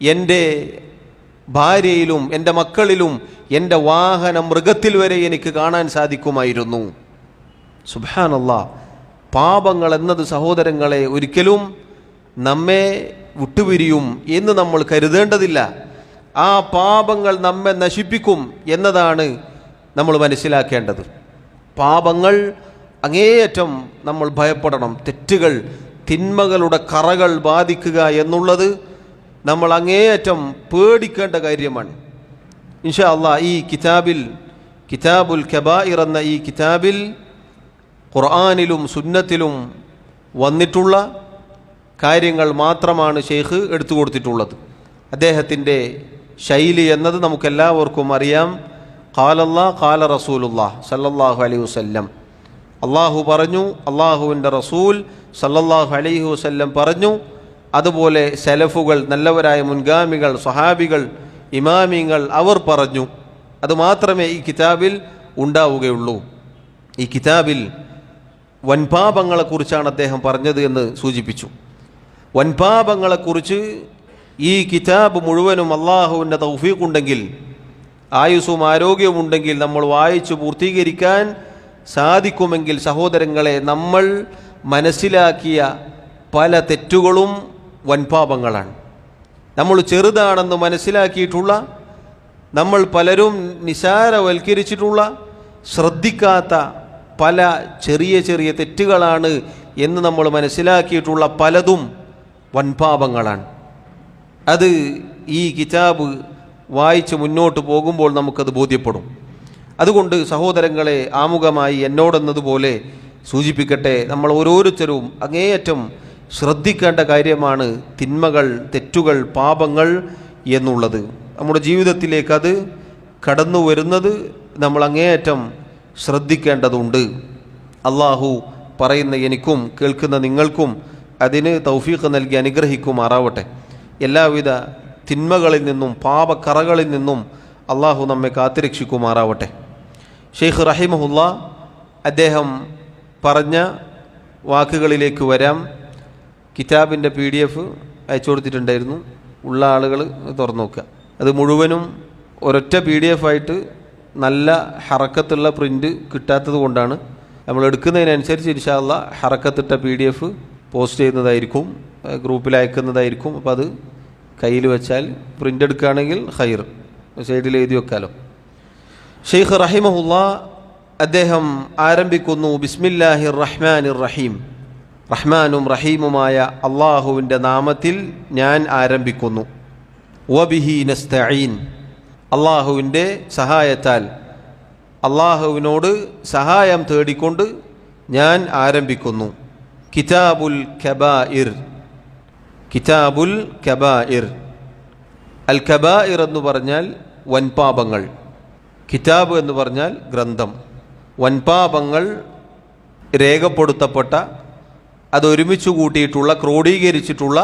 എൻ്റെ ഭാര്യയിലും എൻ്റെ മക്കളിലും എൻ്റെ വാഹന മൃഗത്തിൽ വരെ എനിക്ക് കാണാൻ സാധിക്കുമായിരുന്നു. സുബ്ഹാനല്ലാഹ്. പാപങ്ങൾ എന്നത് സഹോദരങ്ങളെ ഒരിക്കലും നമ്മെ വിട്ടുപിരിയും എന്ന് നമ്മൾ കരുതേണ്ടതില്ല. ആ പാപങ്ങൾ നമ്മെ നശിപ്പിക്കും എന്നതാണ് നമ്മൾ മനസ്സിലാക്കേണ്ടത്. പാപങ്ങൾ അങ്ങേയറ്റം നമ്മൾ ഭയപ്പെടണം. തെറ്റുകൾ, തിന്മകളുടെ കറകൾ ബാധിക്കുക എന്നുള്ളത് നമ്മൾ അങ്ങേയറ്റം പേടിക്കേണ്ട കാര്യമാണ്. ഇൻഷാ അല്ലാഹ് ഈ കിതാബുൽ കബായിർ എന്ന ഈ കിതാബിൽ ഖുർആനിലും സുന്നത്തിലും വന്നിട്ടുള്ള കാര്യങ്ങൾ മാത്രമാണ് ഷെയ്ഖ് എടുത്തു കൊടുത്തിട്ടുള്ളത്. അദ്ദേഹത്തിൻ്റെ ശൈലി എന്നത് നമുക്കെല്ലാവർക്കും അറിയാം. ഖാലല്ലാഹ് ഖാല റസൂലുള്ളാഹ് സല്ലല്ലാഹു അലൈഹി വസല്ലം, അള്ളാഹു പറഞ്ഞു, അള്ളാഹുവിൻ്റെ റസൂൽ സല്ലല്ലാഹു അലൈഹി വസല്ലം പറഞ്ഞു, അതുപോലെ സലഫുകൾ, നല്ലവരായ മുൻഗാമികൾ, സ്വഹാബികൾ, ഇമാമിങ്ങൾ അവർ പറഞ്ഞു. അതുമാത്രമേ ഈ കിതാബിൽ ഉണ്ടാവുകയുള്ളൂ. ഈ കിതാബിൽ വൻപാപങ്ങളെക്കുറിച്ചാണ് അദ്ദേഹം പറഞ്ഞത് എന്ന് സൂചിപ്പിച്ചു. വൻപാപങ്ങളെക്കുറിച്ച് ഈ കിതാബ് മുഴുവനും അള്ളാഹുവിൻ്റെ തൗഫീഖ് ഉണ്ടെങ്കിൽ, ആയുസ്സും ആരോഗ്യവും ഉണ്ടെങ്കിൽ നമ്മൾ വായിച്ചു പൂർത്തീകരിക്കാൻ സാധിക്കുമെങ്കിൽ സഹോദരങ്ങളെ, നമ്മൾ മനസ്സിലാക്കിയ പല തെറ്റുകളും വൻപാപങ്ങളാണ്. നമ്മൾ ചെറുതാണെന്ന് മനസ്സിലാക്കിയിട്ടുള്ള, നമ്മൾ പലരും നിസാരവൽക്കരിച്ചിട്ടുള്ള, ശ്രദ്ധിക്കാത്ത പല ചെറിയ ചെറിയ തെറ്റുകളാണ് എന്ന് നമ്മൾ മനസ്സിലാക്കിയിട്ടുള്ള പലതും വൻപാപങ്ങളാണ്. അത് ഈ കിതാബ് വായിച്ച് മുന്നോട്ട് പോകുമ്പോൾ നമുക്കത് ബോധ്യപ്പെടും. അതുകൊണ്ട് സഹോദരങ്ങളെ, ആമുഖമായി എന്നോടെന്നതുപോലെ സൂചിപ്പിക്കട്ടെ, നമ്മൾ ഓരോരുത്തരും അങ്ങേയറ്റം ശ്രദ്ധിക്കേണ്ട കാര്യമാണ് തിന്മകൾ, തെറ്റുകൾ, പാപങ്ങൾ എന്നുള്ളത്. നമ്മുടെ ജീവിതത്തിലേക്ക് അത് കടന്നു വരുന്നത് നമ്മൾ അങ്ങേയറ്റം ശ്രദ്ധിക്കേണ്ടതുണ്ട്. അള്ളാഹു പറയുന്ന എനിക്കും കേൾക്കുന്ന നിങ്ങൾക്കും അതിന് തൗഫീഖ് നൽകി അനുഗ്രഹിക്കുമാറാവട്ടെ. എല്ലാവിധ തിന്മകളിൽ നിന്നും പാപക്കറകളിൽ നിന്നും അള്ളാഹു നമ്മെ കാത്തുരക്ഷിക്കുമാറാവട്ടെ. ഷെയ്ഖ് റഹിമഹുല്ല അദ്ദേഹം പറഞ്ഞ വാക്കുകളിലേക്ക് വരാം. കിതാബിൻ്റെ PDF അയച്ചു കൊടുത്തിട്ടുണ്ടായിരുന്നു. ഉള്ള ആളുകൾ തുറന്നു നോക്കുക. അത് മുഴുവനും ഒരൊറ്റ PDF ആയിട്ട് നല്ല ഹറക്കത്തുള്ള പ്രിൻ്റ് കിട്ടാത്തത് കൊണ്ടാണ് നമ്മൾ എടുക്കുന്നതിനനുസരിച്ച് ഇൻഷാ അല്ലാഹ് ഹറക്കത്തിട്ട PDF പോസ്റ്റ് ചെയ്യുന്നതായിരിക്കും, ഗ്രൂപ്പിൽ അയക്കുന്നതായിരിക്കും. അപ്പോൾ അത് കയ്യിൽ വെച്ചാൽ പ്രിൻ്റ് എടുക്കുകയാണെങ്കിൽ ഖൈർ, സൈഡിൽ എഴുതി വെക്കാലോ. ഷെയ്ഖ് റഹിമഹുല്ല അദ്ദേഹം ആരംഭിക്കുന്നു, ബിസ്മില്ലാഹിർ റഹ്മാനിർ റഹീം. റഹ്മാനും റഹീമുമായ അള്ളാഹുവിൻ്റെ നാമത്തിൽ ഞാൻ ആരംഭിക്കുന്നു. വബിഹി നസ്തഈൻ, അള്ളാഹുവിൻ്റെ സഹായത്താൽ, അള്ളാഹുവിനോട് സഹായം തേടിക്കൊണ്ട് ഞാൻ ആരംഭിക്കുന്നു. കിതാബുൽ കബായിർ, കിതാബുൽ കബായിർ. അൽ കബായിർ എന്ന് പറഞ്ഞാൽ വൻപാപങ്ങൾ, കിതാബ് എന്ന് പറഞ്ഞാൽ ഗ്രന്ഥം. വൻപാപങ്ങൾ രേഖപ്പെടുത്തപ്പെട്ട, അതൊരുമിച്ച് കൂട്ടിയിട്ടുള്ള, ക്രോഡീകരിച്ചിട്ടുള്ള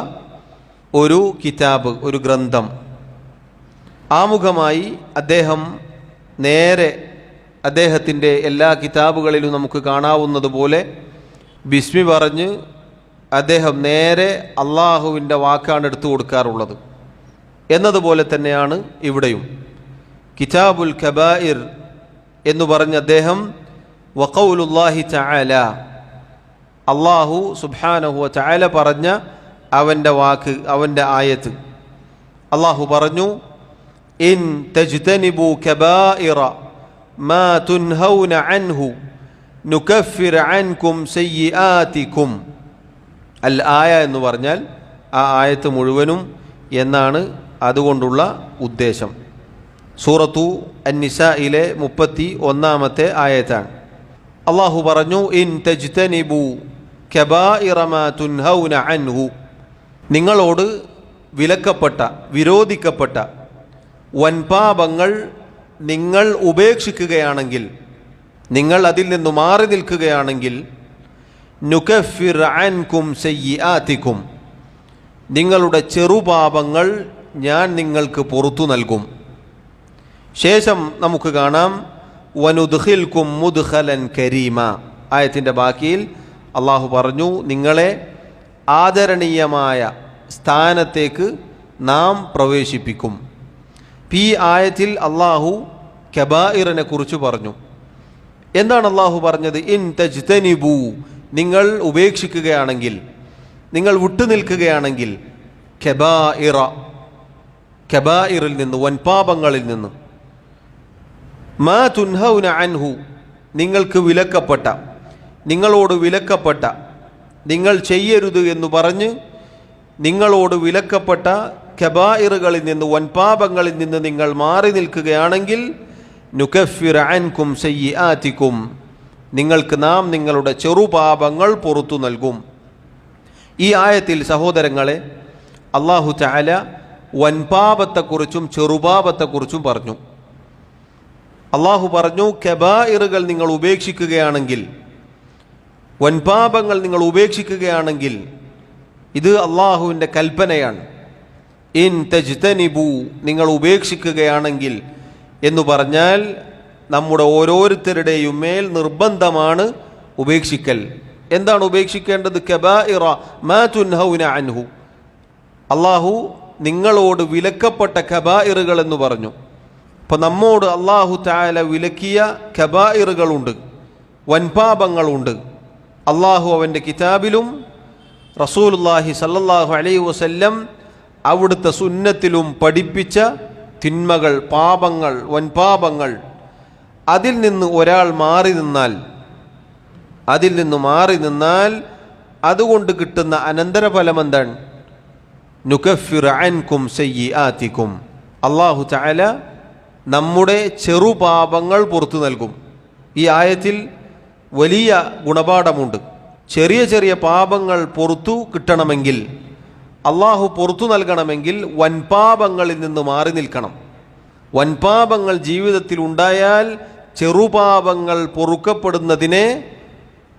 ഒരു കിതാബ്, ഒരു ഗ്രന്ഥം. ആമുഖമായി അദ്ദേഹം നേരെ അദ്ദേഹത്തിൻ്റെ എല്ലാ കിതാബുകളിലും നമുക്ക് കാണാവുന്നത് പോലെ ബിസ്മി പറഞ്ഞ് അദ്ദേഹം നേരെ അള്ളാഹുവിൻ്റെ വാക്കാണ് എടുത്തു കൊടുക്കാറുള്ളത്. എന്നതുപോലെ തന്നെയാണ് ഇവിടെയും. കിതാബുൽ കബായിർ എന്ന് പറഞ്ഞ് അദ്ദേഹം വഖൗലുല്ലാഹി തആല, അള്ളാഹു സുബ്ഹാനഹു വ തആല പറഞ്ഞ അവൻ്റെ വാക്ക്, അവൻ്റെ ആയത്ത്. അള്ളാഹു പറഞ്ഞു, ഇൻ തജ്തനിബു കബായിറ മാ തുൻഹൗന അൻഹു നുകഫിർ അൻകും സയ്യിആതികും. അൽ ആയ എന്ന് പറഞ്ഞാൽ ആ ആയത്ത് മുഴുവനും എന്നാണ് അതുകൊണ്ടുള്ള ഉദ്ദേശം. സൂറത്തു അൻ-നിസായിലെ 31-ാമത്തെ ആയത്താണ്. അള്ളാഹു പറഞ്ഞു, ഇൻ തജ്തനിബു കബായിറ മാ തുൻഹൗന അൻഹു, നിങ്ങളോട് വിലക്കപ്പെട്ട, വിരോധിക്കപ്പെട്ട വൻപാപങ്ങൾ നിങ്ങൾ ഉപേക്ഷിക്കുകയാണെങ്കിൽ, നിങ്ങൾ അതിൽ നിന്ന് മാറി നിൽക്കുകയാണെങ്കിൽ, നുകഫിർ അൻകും സയ്യിആതികും, നിങ്ങളുടെ ചെറുപാപങ്ങൾ ഞാൻ നിങ്ങൾക്ക് പുറത്തു നൽകും. ശേഷം നമുക്ക് കാണാം, വനുദ്ഖിൽകും മുദ്ഖലൻ കരീമ. ആയത്തിൻ്റെ ബാക്കിയിൽ അള്ളാഹു പറഞ്ഞു, നിങ്ങളെ ആദരണീയമായ സ്ഥാനത്തേക്ക് നാം പ്രവേശിപ്പിക്കും. ഈ ആയത്തിൽ അള്ളാഹു കബായിറിനെ കുറിച്ച് പറഞ്ഞു. എന്താണ് അള്ളാഹു പറഞ്ഞത്? ഇൻ തജ്തനിബു, നിങ്ങൾ ഉപേക്ഷിക്കുകയാണെങ്കിൽ, നിങ്ങൾ വിട്ടുനിൽക്കുകയാണെങ്കിൽ, കബായിറ, കബായിറിൽ നിന്ന്, വൻപാപങ്ങളിൽ നിന്ന്, മാ തുൻഹൗന അൻഹു, നിങ്ങൾക്ക് വിലക്കപ്പെട്ട, നിങ്ങളോട് വിലക്കപ്പെട്ട, നിങ്ങൾ ചെയ്യരുത് എന്ന് പറഞ്ഞ് നിങ്ങളോട് വിലക്കപ്പെട്ട കബായിറുകളിൽ നിന്ന്, വൻപാപങ്ങളിൽ നിന്ന് നിങ്ങൾ മാറി നിൽക്കുകയാണെങ്കിൽ, നുകഫിർ അൻകും സയ്യിആതികും, നിങ്ങൾക്ക് നാം നിങ്ങളുടെ ചെറുപാപങ്ങൾ പുറത്തു നൽകും. ഈ ആയത്തിൽ സഹോദരങ്ങളെ അല്ലാഹു തആല വൻപാപത്തെക്കുറിച്ചും ചെറുപാപത്തെക്കുറിച്ചും പറഞ്ഞു. അല്ലാഹു പറഞ്ഞു, കബായിറുകൾ നിങ്ങൾ ഉപേക്ഷിക്കുകയാണെങ്കിൽ, വൻപാപങ്ങൾ നിങ്ങൾ ഉപേക്ഷിക്കുകയാണെങ്കിൽ, ഇത് അള്ളാഹുവിൻ്റെ കൽപ്പനയാണ്. ഇൻ തജ്തനിബു, നിങ്ങൾ ഉപേക്ഷിക്കുകയാണെങ്കിൽ എന്ന് പറഞ്ഞാൽ നമ്മുടെ ഓരോരുത്തരുടെയും മേൽ നിർബന്ധമാണ് ഉപേക്ഷിക്കൽ. എന്താണ് ഉപേക്ഷിക്കേണ്ടത്? കബായിറ മാ തുൻഹൗന അൻഹു, അള്ളാഹു നിങ്ങളോട് വിലക്കപ്പെട്ട കബായിറുകൾ എന്ന് പറഞ്ഞു. അപ്പോൾ നമ്മോട് അല്ലാഹു തആല വിലക്കിയ കബായിറുകളുണ്ട്, വൻപാപങ്ങളുണ്ട്. അല്ലാഹു അവൻ്റെ കിതാബിലും റസൂലുള്ളാഹി സല്ലല്ലാഹു അലൈഹി വസല്ലം അവിടുത്തെ സുന്നത്തിലും പഠിപ്പിച്ച തിന്മകൾ, പാപങ്ങൾ, വൻപാപങ്ങൾ, അതിൽ നിന്ന് ഒരാൾ മാറി നിന്നാൽ അതുകൊണ്ട് കിട്ടുന്ന അനന്തരഫലം എന്താണ്? നുകഫിറു അൻകും സയ്യിആതികും, അല്ലാഹു തആല നമ്മുടെ ചെറുപാപങ്ങൾ പുറത്തു നൽകും. ഈ ആയത്തിൽ വലിയ ഗുണപാഠമുണ്ട്. ചെറിയ ചെറിയ പാപങ്ങൾ പുറത്തു കിട്ടണമെങ്കിൽ, അള്ളാഹു പുറത്തു നൽകണമെങ്കിൽ വൻപാപങ്ങളിൽ നിന്ന് മാറി നിൽക്കണം. വൻപാപങ്ങൾ ജീവിതത്തിൽ ഉണ്ടായാൽ ചെറുപാപങ്ങൾ പൊറുക്കപ്പെടുന്നതിനെ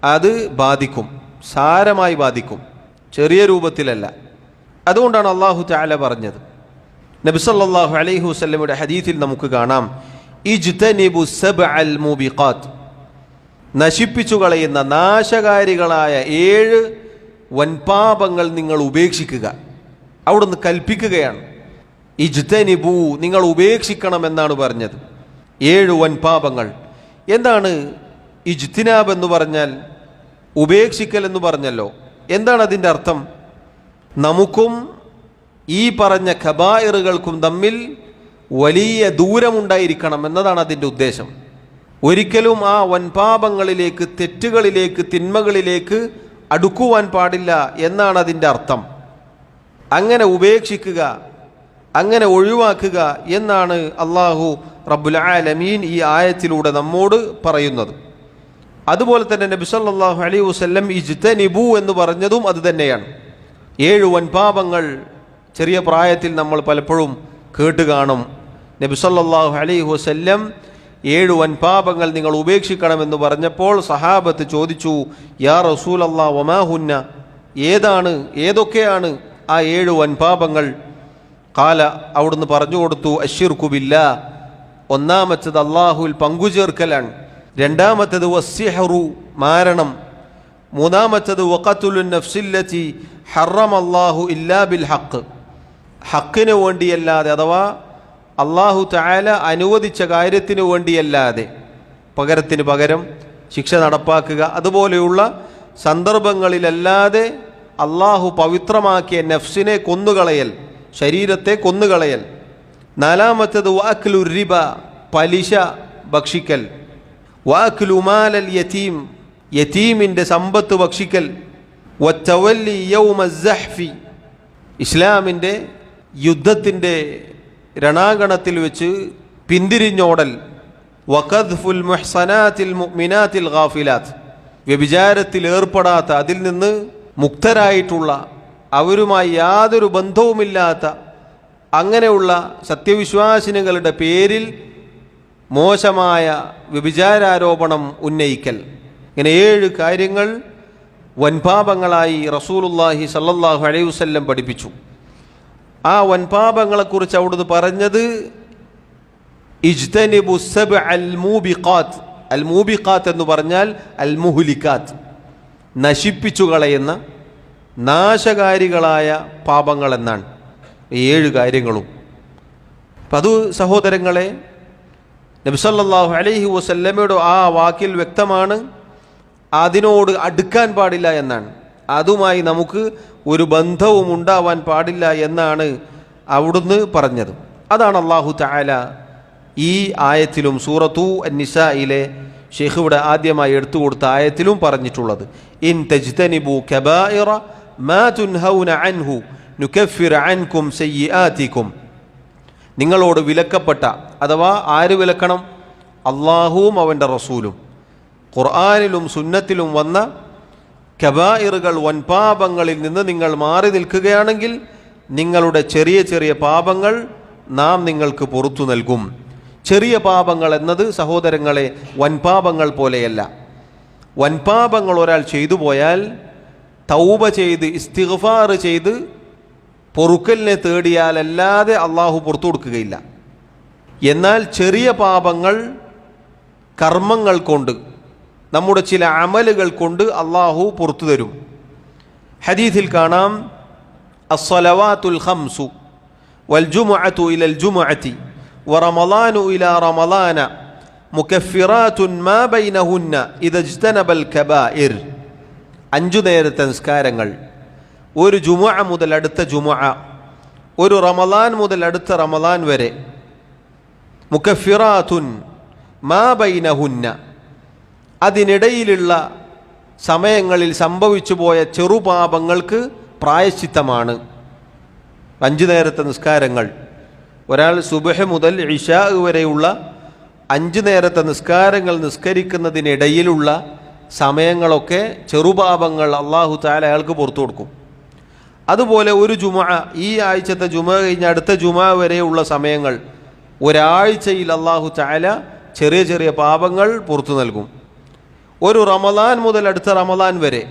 അത് ബാധിക്കും, സാരമായി ബാധിക്കും, ചെറിയ രൂപത്തിലല്ല. അതുകൊണ്ടാണ് അല്ലാഹു തആല പറഞ്ഞത്. നബി സല്ലല്ലാഹു അലൈഹി വസല്ലമയുടെ ഹദീസിൽ നമുക്ക് കാണാം, ഇജ്തനിബു സബ്അൽ മൂബിഖാത്ത്, നശിപ്പിച്ചു കളയുന്ന നാശകാരികളായ 7 വൻപാപങ്ങൾ നിങ്ങൾ ഉപേക്ഷിക്കുക. അവിടുന്ന് കൽപ്പിക്കുകയാണ്. ഇജ്തനിബു, നിങ്ങൾ ഉപേക്ഷിക്കണമെന്നാണ് പറഞ്ഞത്. 7 വൻപാപങ്ങൾ. എന്താണ് ഇജ്തിനാബ് എന്ന് പറഞ്ഞാൽ? ഉപേക്ഷിക്കൽ എന്ന് പറഞ്ഞല്ലോ. എന്താണ് അതിൻ്റെ അർത്ഥം? നമുക്കും ഈ പറഞ്ഞ ഖബായിറുകൾക്കും തമ്മിൽ വലിയ ദൂരമുണ്ടായിരിക്കണം എന്നതാണ് അതിൻ്റെ ഉദ്ദേശം. ഒരിക്കലും ആ വൻപാപങ്ങളിലേക്ക്, തെറ്റുകളിലേക്ക്, തിന്മകളിലേക്ക് അടുക്കുവാൻ പാടില്ല എന്നാണ് അതിൻ്റെ അർത്ഥം. അങ്ങനെ ഉപേക്ഷിക്കുക, അങ്ങനെ ഒഴിവാക്കുക എന്നാണ് അല്ലാഹു റബ്ബുൽ ആലമീൻ ഈ ആയത്തിലൂടെ നമ്മോട് പറയുന്നത്. അതുപോലെ തന്നെ നബി സല്ലല്ലാഹു അലൈഹി വസല്ലം ഇജ്തനിബു എന്ന് പറഞ്ഞതും അത് തന്നെയാണ്. 7 വൻപാപങ്ങൾ ചെറിയ പ്രായത്തിൽ നമ്മൾ പലപ്പോഴും കേട്ട് കാണും. നബി സല്ലല്ലാഹു അലൈഹി വസല്ലം 7 വൻപാപങ്ങൾ നിങ്ങൾ ഉപേക്ഷിക്കണമെന്ന് പറഞ്ഞപ്പോൾ സഹാബത്ത് ചോദിച്ചു, യാ റസൂലല്ലാഹ് വമാ ഹുന്ന, ഏതൊക്കെയാണ് ആ 7 വൻപാപങ്ങൾ? ഖാല, അവിടുന്ന് പറഞ്ഞു കൊടുത്തു, അശ്ശിർക്കു ബില്ലാഹ്, ഒന്നാമത്തേത് അല്ലാഹുവിൽ പങ്കുചേർക്കലാണ്. രണ്ടാമത്തേത് വസ്സിഹ്റു, മാരണം. മൂന്നാമത്തേത് വഖതുലുൻ നഫ്സില്ലതി ഹറമല്ലാഹു ഇല്ലാ ബിൽ ഹഖ്, ഹക്കിന് വേണ്ടിയല്ലാതെ, അഥവാ അല്ലാഹു തആല അനുവദിച്ച കാര്യത്തിന് വേണ്ടിയല്ലാതെ, പകരത്തിന് പകരം ശിക്ഷ നടപ്പാക്കുക, അതുപോലെയുള്ള സന്ദർഭങ്ങളിലല്ലാതെ അല്ലാഹു പവിത്രമാക്കിയ നഫ്സിനെ കൊന്നുകളയൽ, ശരീരത്തെ കൊന്നുകളയൽ. നാലാമത്തേത് വഅക്ലു റിബ, പലിശ ഭക്ഷിക്കൽ. വഅക്ലു മാലൽ യതീം, യതീമിൻ്റെ സമ്പത്ത് ഭക്ഷിക്കൽ. വത്തവല്ലി യൗമ സഹ്ഫി, ഇസ്ലാമിൻ്റെ യുദ്ധത്തിൻ്റെ രണാങ്കണത്തിൽ വെച്ച് പിന്തിരിഞ്ഞോടൽ. വഖദ്ഫുൽ മുഹ്സനാത്തിൽ മുഅ്മിനാത്തിൽ ഗാഫിലാത്ത്, വ്യഭിചാരത്തിൽ ഏർപ്പെടാത്ത, അതിൽ നിന്ന് മുക്തരായിട്ടുള്ള, അവരുമായി യാതൊരു ബന്ധവുമില്ലാത്ത അങ്ങനെയുള്ള സത്യവിശ്വാസിനികളുടെ പേരിൽ മോശമായ വ്യഭിചാരാരോപണം ഉന്നയിക്കൽ. ഇങ്ങനെ 7 കാര്യങ്ങൾ വൻപാപങ്ങളായി റസൂലുള്ളാഹി സല്ലല്ലാഹു അലൈഹി വസല്ലം പഠിപ്പിച്ചു. ആ വൻപാപങ്ങളെക്കുറിച്ച് അവിടുന്ന് പറഞ്ഞത് ഇജ്തനിബു സബ്അൽ മൂബിഖാത്ത്. അൽ മൂബിഖാത്ത് എന്ന് പറഞ്ഞാൽ അൽ മുഹ്ലിക്കാത്ത്, നശിപ്പിച്ചു കളയുന്ന നാശകാരികളായ പാപങ്ങൾ എന്നാണ് 7 കാര്യങ്ങളും. അപ്പം അത് സഹോദരങ്ങളെ, നബി സല്ലല്ലാഹു അലൈഹി വസല്ലമയുടെ ആ വാക്കിൽ വ്യക്തമാണ്, അതിനോട് അടുക്കാൻ പാടില്ല എന്നാണ്. അതുമായി നമുക്ക് ഒരു ബന്ധവും ഉണ്ടാവാൻ പാടില്ല എന്നാണ് അവിടുന്ന് പറഞ്ഞത്. അതാണ് അല്ലാഹു തആല ഈ ആയത്തിലും സൂറത്തു അൻ-നിസായിലെ ഷെയ്ഖ് ഇവിടെ ആദ്യമായി എടുത്തു കൊടുത്ത ആയത്തിലും പറഞ്ഞിട്ടുള്ളത്. ഇൻ തജ്തനിബു കബായിറ മാ തുൻഹൗന അൻഹു നുകഫിർ അൻകും സയ്യിആതികും, നിങ്ങളോട് വിലക്കപ്പെട്ട, അഥവാ ആര് വിലക്കണം? അല്ലാഹുവും അവൻ്റെ റസൂലും. ഖുർആനിലും സുന്നത്തിലും വന്ന കബായിറുകൾ, വൻപാപങ്ങളിൽ നിന്ന് നിങ്ങൾ മാറി നിൽക്കുകയാണെങ്കിൽ നിങ്ങളുടെ ചെറിയ ചെറിയ പാപങ്ങൾ നാം നിങ്ങൾക്ക് പുറത്തു നൽകും. ചെറിയ പാപങ്ങൾ എന്നത് സഹോദരങ്ങളെ വൻപാപങ്ങൾ പോലെയല്ല. വൻപാപങ്ങൾ ഒരാൾ ചെയ്തു പോയാൽ തൗബ ചെയ്ത് ഇസ്തിഗ്ഫാർ ചെയ്ത് പൊറുക്കലിനെ തേടിയാലല്ലാതെ അള്ളാഹു പുറത്തു കൊടുക്കുകയില്ല. എന്നാൽ ചെറിയ പാപങ്ങൾ കർമ്മങ്ങൾ കൊണ്ട്, നമ്മുടെ ചില അമലുകൾ കൊണ്ട് അള്ളാഹു പുറത്തു തരും. ഹദീസിൽ കാണാം, അസ്സലവാത്തുൽ ഖംസു വൽജുമുഅതു ഇലൽ ജുമുഅതി വറമളാനു ഇലാ റമളാന മുകഫിറാത്തുൻ മാ ബൈനഹുന്ന ഇദജ്തനബൽ കബായിർ. 5 നേരത്തെ നിസ്കാരങ്ങൾ, ഒരു ജുമുഅ മുതൽ അടുത്ത ജുമുഅ, ഒരു റമളാൻ മുതൽ അടുത്ത റമളാൻ വരെ, മുകഫിറാത്തുൻ മാ ബൈനഹുന്ന, അതിനിടയിലുള്ള സമയങ്ങളിൽ സംഭവിച്ചു പോയ ചെറുപാപങ്ങൾക്ക് പ്രായശ്ചിത്തമാണ്. 5 നേരത്തെ നിസ്കാരങ്ങൾ, ഒരാൾ സുബ്ഹ് മുതൽ ഇശാ വരെയുള്ള 5 നേരത്തെ നിസ്കാരങ്ങൾ നിസ്കരിക്കുന്നതിനിടയിലുള്ള സമയങ്ങളൊക്കെ ചെറുപാപങ്ങൾ അള്ളാഹു തആല അയാൾക്ക് പുറത്തു കൊടുക്കും. അതുപോലെ ഒരു ജുമുഅ, ഈ ആഴ്ചത്തെ ജുമുഅ കഴിഞ്ഞ് അടുത്ത ജുമുഅ വരെയുള്ള സമയങ്ങൾ, ഒരാഴ്ചയിൽ അള്ളാഹു തആല ചെറിയ ചെറിയ പാപങ്ങൾ പുറത്തു നൽകും. ഒരു റമളാൻ മുതൽ അടുത്ത റമളാൻ വരെ,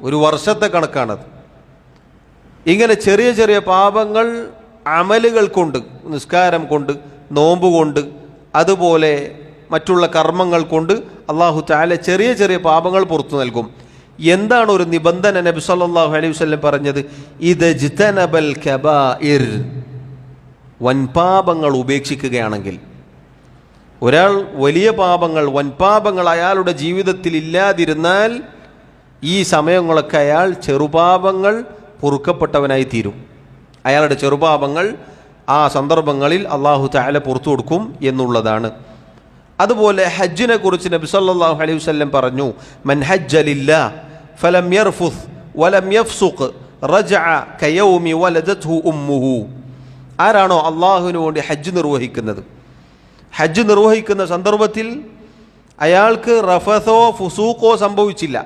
ഒരു വർഷത്തെ കണക്കാണത്. ഇങ്ങനെ ചെറിയ ചെറിയ പാപങ്ങൾ അമലുകൾ കൊണ്ട്, നിസ്കാരം കൊണ്ട്, നോമ്പ് കൊണ്ട്, അതുപോലെ മറ്റുള്ള കർമ്മങ്ങൾ കൊണ്ട് അള്ളാഹു തആല ചെറിയ ചെറിയ പാപങ്ങൾ പുറത്തു നൽകും. എന്താണ് ഒരു നിബന്ധന? നബി സല്ലല്ലാഹു അലൈഹി വസല്ലം പറഞ്ഞത്, ഇദജ്തനബൽ കബായിർ, വൻപാപങ്ങൾ ഉപേക്ഷിക്കുകയാണെങ്കിൽ. ഒരാൾ വലിയ പാപങ്ങൾ, വൻപാപങ്ങൾ അയാളുടെ ജീവിതത്തിൽ ഇല്ലാതിരുന്നാൽ ഈ സമയങ്ങളൊക്കെ അയാൾ ചെറുപാപങ്ങൾ പൊറുക്കപ്പെട്ടവനായി തീരും. അയാളുടെ ചെറുപാപങ്ങൾ ആ സന്ദർഭങ്ങളിൽ അള്ളാഹു തആല പുറത്തു കൊടുക്കും എന്നുള്ളതാണ്. അതുപോലെ ഹജ്ജിനെ കുറിച്ച് നബി സല്ലല്ലാഹു അലൈഹി വസല്ലം പറഞ്ഞു, മൻ ഹജ്ജ ലില്ലാഹ് ഫലം യർഫുസ് വലം യഫ്സുഖ് റജഅ കയൗമി വലദത്ഹു ഉമ്മുഹു. ആരാണോ അള്ളാഹുവിന് വേണ്ടി ഹജ്ജ് നിർവഹിക്കുന്നത്, ഹജ്ജ് നിർവഹിക്കുന്ന സന്ദർഭത്തിൽ അയാൾക്ക് റഫസോ ഫുസൂഖോ സംഭവിച്ചില്ല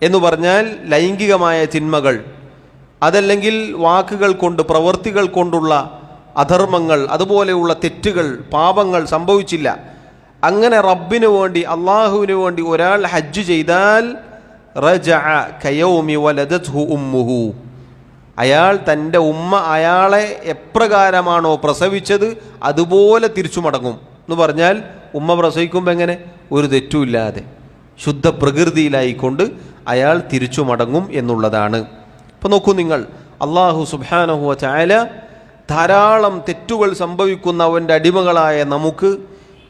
എന്ന് പറഞ്ഞാൽ ലൈംഗികമായ തിന്മകൾ, അതല്ലെങ്കിൽ വാക്കുകൾ കൊണ്ട്, പ്രവൃത്തികൾ കൊണ്ടുള്ള അധർമ്മങ്ങൾ, അതുപോലെയുള്ള തെറ്റുകൾ, പാപങ്ങൾ സംഭവിച്ചില്ല. അങ്ങനെ റബ്ബിന് വേണ്ടി, അള്ളാഹുവിന് വേണ്ടി ഒരാൾ ഹജ്ജ് ചെയ്താൽ റജഅ കയൗമി വലദത്ഹു ഉമ്മുഹു, അയാൾ തൻ്റെ ഉമ്മ അയാളെ എപ്രകാരമാണോ പ്രസവിച്ചത് അതുപോലെ തിരിച്ചു മടങ്ങും എന്ന് പറഞ്ഞാൽ, ഉമ്മ പ്രസവിക്കുമ്പോൾ എങ്ങനെ? ഒരു തെറ്റുമില്ലാതെ ശുദ്ധ പ്രകൃതിയിലായിക്കൊണ്ട് അയാൾ തിരിച്ചു മടങ്ങും എന്നുള്ളതാണ്. അപ്പോൾ നോക്കൂ നിങ്ങൾ, അള്ളാഹു സുബ്ഹാനഹു വ തആല ധാരാളം തെറ്റുകൾ സംഭവിക്കുന്ന അവൻ്റെ അടിമകളായ നമുക്ക്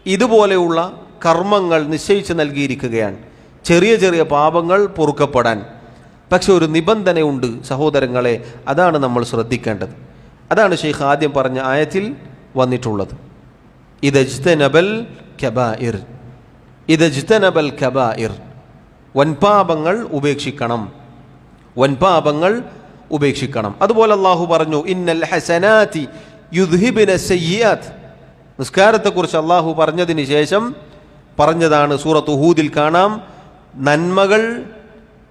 ഇതുപോലെയുള്ള കർമ്മങ്ങൾ നിശ്ചയിച്ച് നൽകിയിരിക്കുകയാണ്, ചെറിയ ചെറിയ പാപങ്ങൾ പൊറുക്കപ്പെടാൻ. പക്ഷെ ഒരു നിബന്ധനയുണ്ട് സഹോദരങ്ങളെ, അതാണ് നമ്മൾ ശ്രദ്ധിക്കേണ്ടത്. അതാണ് ശൈഖ് ആദ്യം പറഞ്ഞ ആയത്തിൽ വന്നിട്ടുള്ളത്. ഇദജ്തനബൽ കബായിർ, ഇദജ്തനബൽ കബായിർ, വൻപാപങ്ങൾ ഉപേക്ഷിക്കണം, വൻപാപങ്ങൾ ഉപേക്ഷിക്കണം. അതുപോലെ അള്ളാഹു പറഞ്ഞു, ഇന്നൽ ഹസനാതി യുദ്ഹിബിന സയ്യിആത്ത്. നിസ്കാരത്തെക്കുറിച്ച് അള്ളാഹു പറഞ്ഞതിന് ശേഷം പറഞ്ഞതാണ്, സൂറത്ത് ഹൂദിൽ കാണാം, നന്മകൾ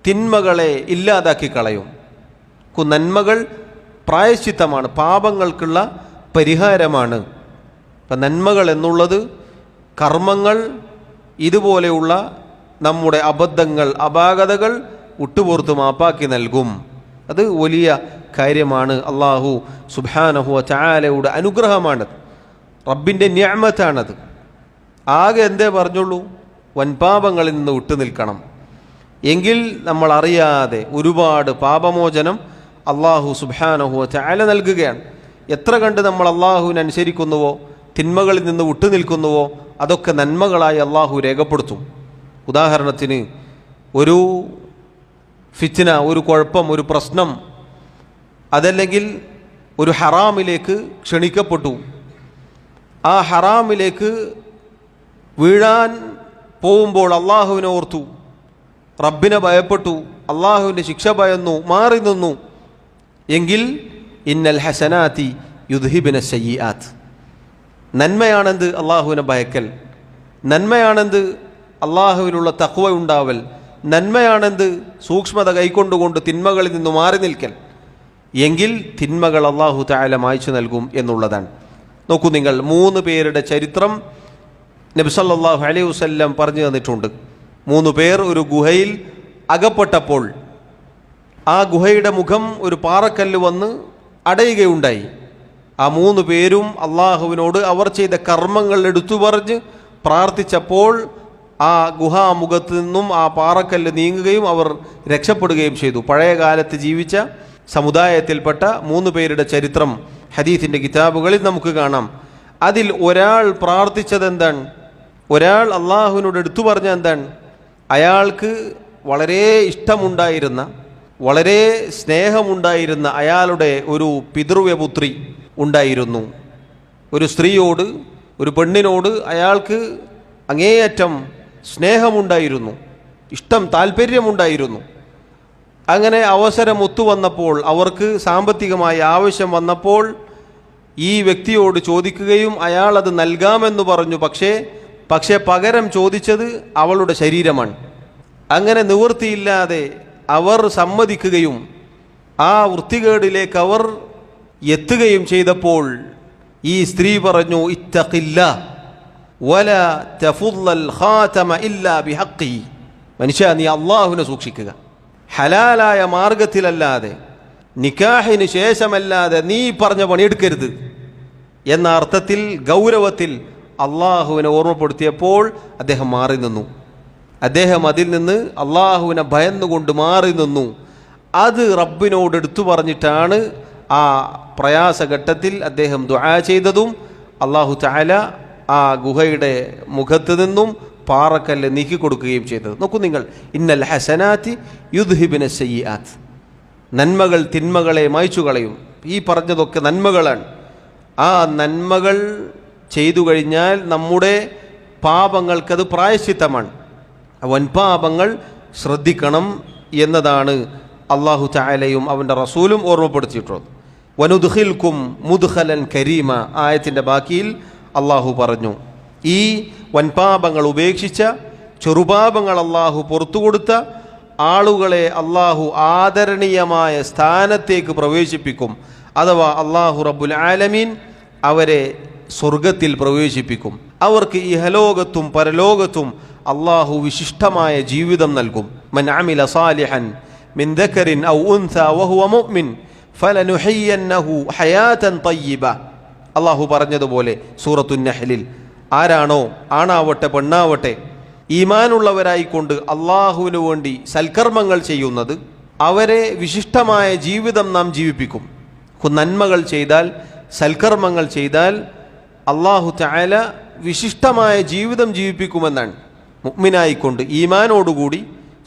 തിന്മകളെ ഇല്ലാതാക്കി കളയും. നന്മകൾ പ്രായശ്ചിത്തമാണ്, പാപങ്ങൾക്കുള്ള പരിഹാരമാണ്. അപ്പം നന്മകൾ എന്നുള്ളത് കർമ്മങ്ങൾ, ഇതുപോലെയുള്ള നമ്മുടെ അബദ്ധങ്ങൾ, അപാകതകൾ വിട്ടുപുറത്ത് മാപ്പാക്കി നൽകും. അത് വലിയ കാര്യമാണ്. അള്ളാഹു സുബ്ഹാനഹു വ തആലയുടെ അനുഗ്രഹമാണത്, റബ്ബിൻ്റെ നിഅമത്താണത്. ആകെ എന്തേ പറഞ്ഞുള്ളൂ? വൻപാപങ്ങളിൽ നിന്ന് വിട്ടു നിൽക്കണം. എങ്കിൽ നമ്മൾ അറിയാതെ ഒരുപാട് പാപമോചനം അള്ളാഹു സുബ്ഹാനഹു വ തആല നൽകുകയാണ്. എത്ര കണ്ട് നമ്മൾ അള്ളാഹുവിനെ അനുസരിക്കുന്നുവോ, തിന്മകളിൽ നിന്ന് വിട്ടു നിൽക്കുന്നുവോ, അതൊക്കെ നന്മകളായി അള്ളാഹു രേഖപ്പെടുത്തും. ഉദാഹരണത്തിന് ഒരു ഫിത്ന, ഒരു കുഴപ്പം, ഒരു പ്രശ്നം, അതല്ലെങ്കിൽ ഒരു ഹറാമിലേക്ക് ക്ഷണിക്കപ്പെട്ടു, ആ ഹറാമിലേക്ക് വീഴാൻ പോകുമ്പോൾ അള്ളാഹുവിനെ ഓർത്തു, റബ്ബിനെ ഭയപ്പെട്ടു, അള്ളാഹുവിൻ്റെ ശിക്ഷ ഭയന്നു, മാറി നിന്നു, എങ്കിൽ ഇന്നൽ ഹസനാതി യുദ്ഹിബിന സയ്യിആത്ത്. നന്മയാണെന്ത്? അള്ളാഹുവിനെ ഭയക്കൽ. നന്മയാണെന്ത്? അള്ളാഹുവിനുള്ള തഖ്വ ഉണ്ടാവൽ. നന്മയാണെന്ത്? സൂക്ഷ്മത കൈക്കൊണ്ടുകൊണ്ട് തിന്മകളിൽ നിന്ന് മാറി നിൽക്കൽ. എങ്കിൽ തിന്മകൾ അള്ളാഹു തആല മായ്ച്ചു നൽകും എന്നുള്ളതാണ്. നോക്കൂ നിങ്ങൾ, 3 പേരുടെ ചരിത്രം നബി സല്ലല്ലാഹു അലൈഹി വസല്ലം പറഞ്ഞു തന്നിട്ടുണ്ട്. 3 പേർ ഒരു ഗുഹയിൽ അകപ്പെട്ടപ്പോൾ ആ ഗുഹയുടെ മുഖം ഒരു പാറക്കല്ല് വന്ന് അടയുകയുണ്ടായി. ആ 3 പേരും അള്ളാഹുവിനോട് അവർ ചെയ്ത കർമ്മങ്ങൾ എടുത്തു പറഞ്ഞ് പ്രാർത്ഥിച്ചപ്പോൾ ആ ഗുഹാമുഖത്ത് നിന്നും ആ പാറക്കല്ല് നീങ്ങുകയും അവർ രക്ഷപ്പെടുകയും ചെയ്തു. പഴയ കാലത്ത് ജീവിച്ച സമുദായത്തിൽപ്പെട്ട 3 പേരുടെ ചരിത്രം ഹദീസിൻ്റെ കിതാബുകളിൽ നമുക്ക് കാണാം. അതിൽ ഒരാൾ പ്രാർത്ഥിച്ചത് എന്താണ്? ഒരാൾ അള്ളാഹുവിനോട് എടുത്തു പറഞ്ഞ എന്താണ്? അയാൾക്ക് വളരെ ഇഷ്ടമുണ്ടായിരുന്ന, വളരെ സ്നേഹമുണ്ടായിരുന്ന അയാളുടെ ഒരു പിതൃവ്യപുത്രി ഉണ്ടായിരുന്നു. ഒരു സ്ത്രീയോട്, ഒരു പെണ്ണിനോട് അയാൾക്ക് അങ്ങേയറ്റം സ്നേഹമുണ്ടായിരുന്നു, ഇഷ്ടം, താല്പര്യമുണ്ടായിരുന്നു. അങ്ങനെ അവസരം ഒത്തുവന്നപ്പോൾ, അവർക്ക് സാമ്പത്തികമായ ആവശ്യം വന്നപ്പോൾ ഈ വ്യക്തിയോട് ചോദിക്കുകയും അയാൾ അത് നൽകാമെന്ന് പറഞ്ഞു. പക്ഷേ പകരം ചോദിച്ചത് അവളുടെ ശരീരമാണ്. അങ്ങനെ നിവൃത്തിയില്ലാതെ അവർ സമ്മതിക്കുകയും ആ വൃത്തികേടിലേക്ക് അവർ എത്തുകയും ചെയ്തപ്പോൾ ഈ സ്ത്രീ പറഞ്ഞു, ഇത്തഖില്ലാ വലാ തഫുല്ലൽ ഖാതമ ഇല്ലാ ബിഹഖി. മനുഷ്യ, നീ അള്ളാഹുവിനെ സൂക്ഷിക്കുക. ഹലാലായ മാർഗത്തിലല്ലാതെ, നിക്കാഹിന് ശേഷമല്ലാതെ നീ പറഞ്ഞ പണിയെടുക്കരുത് എന്ന അർത്ഥത്തിൽ, ഗൗരവത്തിൽ അള്ളാഹുവിനെ ഓർമ്മപ്പെടുത്തിയപ്പോൾ അദ്ദേഹം മാറി നിന്നു. അദ്ദേഹം അതിൽ നിന്ന് അള്ളാഹുവിനെ ഭയന്നുകൊണ്ട് മാറി നിന്നു. അത് റബ്ബിനോട് എടുത്തു പറഞ്ഞിട്ടാണ് ആ പ്രയാസഘട്ടത്തിൽ അദ്ദേഹം ദുആ ചെയ്തതും അള്ളാഹു തആല ആ ഗുഹയുടെ മുഖത്ത് നിന്നും പാറക്കല്ല് നീക്കിക്കൊടുക്കുകയും ചെയ്തത്. നോക്കൂ നിങ്ങൾ, ഇന്നൽ ഹസനാത്തി യുദ്ഹിബിന സയ്യിആത്ത്. നന്മകൾ തിന്മകളെ മായ്ച്ചു കളയും. ഈ പറഞ്ഞതൊക്കെ നന്മകളാണ്. ആ നന്മകൾ ചെയ്തു കഴിഞ്ഞാൽ നമ്മുടെ പാപങ്ങൾക്കത് പ്രായശ്ചിത്തമാണ്. വൻപാപങ്ങൾ ശ്രദ്ധിക്കണം എന്നതാണ് അള്ളാഹു തആലയും അവൻ്റെ റസൂലും ഓർമ്മപ്പെടുത്തിയിട്ടുള്ളത്. വനുദ്ഖിൽക്കും മുദ്ഖലൻ കരീമ ആയത്തിൻ്റെ ബാക്കിയിൽ അള്ളാഹു പറഞ്ഞു, ഈ വൻപാപങ്ങൾ ഉപേക്ഷിച്ച, ചെറുപാപങ്ങൾ അള്ളാഹു പുറത്തു കൊടുത്ത ആളുകളെ അള്ളാഹു ആദരണീയമായ സ്ഥാനത്തേക്ക് പ്രവേശിപ്പിക്കും. അഥവാ അള്ളാഹു റബ്ബുൽ ആലമീൻ അവരെ സ്വർഗത്തിൽ പ്രവേശിപ്പിക്കും. അവർക്ക് ഇഹലോകത്തും പരലോകത്തും അള്ളാഹു വിശിഷ്ടമായ ജീവിതം നൽകും. മൻ അമില സാലിഹൻ മിൻ ദക്കറിൻ ഔ ഉൻസ വഹുവ മുഅ്മിൻ ഫലനുഹയ്യന്നഹു ഹയാതൻ തയ്യിബ. അള്ളാഹു പറഞ്ഞതുപോലെ സൂറത്തുൻ നഹ്ലിൽ, ആരാണോ, ആണാവട്ടെ പെണ്ണാവട്ടെ, ഈമാനുള്ളവരായിക്കൊണ്ട് അള്ളാഹുവിനു വേണ്ടി സൽക്കർമ്മങ്ങൾ ചെയ്യുന്നത്, അവരെ വിശിഷ്ടമായ ജീവിതം നാം ജീവിപ്പിക്കും. നന്മകൾ ചെയ്താൽ, സൽക്കർമ്മങ്ങൾ ചെയ്താൽ അള്ളാഹു തആല വിശിഷ്ടമായ ജീവിതം ജീവിപ്പിക്കുമെന്നാണ്. മുഅ്മിനായിക്കൊണ്ട് ഈമാനോടുകൂടി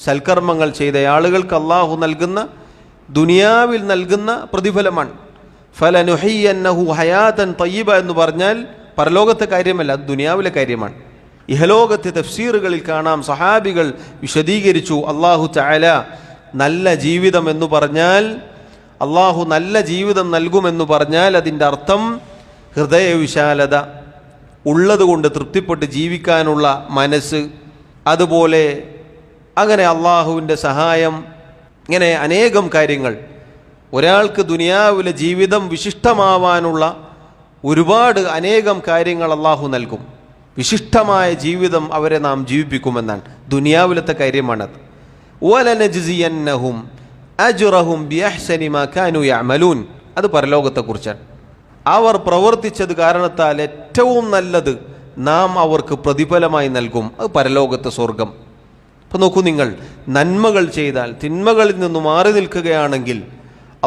സൽക്കർമ്മങ്ങൾ ചെയ്ത ആളുകൾക്ക് അള്ളാഹു നൽകുന്ന, ദുനിയാവിൽ നൽകുന്ന പ്രതിഫലമാണ്. ഫലനുഹയ്യന്നഹു ഹയാതൻ തയ്യിബ എന്ന് പറഞ്ഞാൽ പരലോകത്തെ കാര്യമല്ല, അത് ദുനിയാവിലെ കാര്യമാണ്. ഇഹലോകത്തെ തഫ്സീറുകളിൽ കാണാം, സഹാബികൾ വിശദീകരിച്ചു, അള്ളാഹു തആല നല്ല ജീവിതം എന്ന് പറഞ്ഞാൽ, അള്ളാഹു നല്ല ജീവിതം നൽകുമെന്ന് പറഞ്ഞാൽ അതിൻ്റെ അർത്ഥം ഹൃദയവിശാലത, ഉള്ളതുകൊണ്ട് തൃപ്തിപ്പെട്ട് ജീവിക്കാനുള്ള മനസ്സ്, അതുപോലെ അങ്ങനെ അള്ളാഹുവിൻ്റെ സഹായം, ഇങ്ങനെ അനേകം കാര്യങ്ങൾ. ഒരാൾക്ക് ദുനിയാവിലെ ജീവിതം വിശിഷ്ടമാവാനുള്ള ഒരുപാട് അനേകം കാര്യങ്ങൾ അള്ളാഹു നൽകും. വിശിഷ്ടമായ ജീവിതം അവരെ നാം ജീവിപ്പിക്കുമെന്നാണ്. ദുനിയാവിലത്തെ കാര്യമാണത്. വലനജ്സിയന്നഹും അജ്റഹും ബിഅഹ്സനി മാ കാനൂ യഅമലൂൻ. അത് പരലോകത്തെക്കുറിച്ചാണ്. അവർ പ്രവർത്തിച്ചത് കാരണത്താൽ ഏറ്റവും നല്ലത് നാം അവർക്ക് പ്രതിഫലമായി നൽകും. അത് പരലോകത്തെ സ്വർഗം. അപ്പോൾ നോക്കൂ നിങ്ങൾ, നന്മകൾ ചെയ്താൽ, തിന്മകളിൽ നിന്ന് മാറി നിൽക്കുകയാണെങ്കിൽ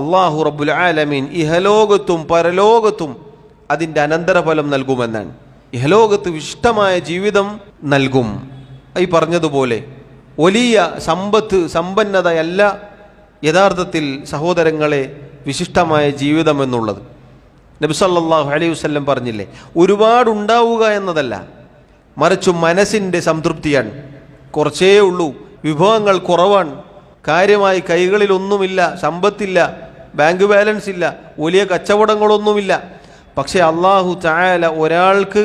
അള്ളാഹു റബ്ബുൽ ആലമീൻ ഇഹലോകത്തും പരലോകത്തും അതിൻ്റെ അനന്തരഫലം നൽകുമെന്നാണ്. ഇഹലോകത്ത് വിശിഷ്ടമായ ജീവിതം നൽകും. ഈ പറഞ്ഞതുപോലെ വലിയ സമ്പന്നതയല്ല യഥാർത്ഥത്തിൽ സഹോദരങ്ങളെ വിശിഷ്ടമായ ജീവിതം എന്നുള്ളത്. നബി സല്ലല്ലാഹു അലൈഹി വസല്ലം പറഞ്ഞില്ലേ, ഒരുപാടുണ്ടാവുക എന്നതല്ല, മറിച്ച് മനസ്സിൻ്റെ സംതൃപ്തിയാണ്. കുറച്ചേ ഉള്ളൂ, വിഭവങ്ങൾ കുറവാണ്, കാര്യമായി കൈകളിലൊന്നുമില്ല, സമ്പത്തില്ല, ബാങ്ക് ബാലൻസ് ഇല്ല, വലിയ കച്ചവടങ്ങളൊന്നുമില്ല. പക്ഷേ അള്ളാഹു തആല ഒരാൾക്ക്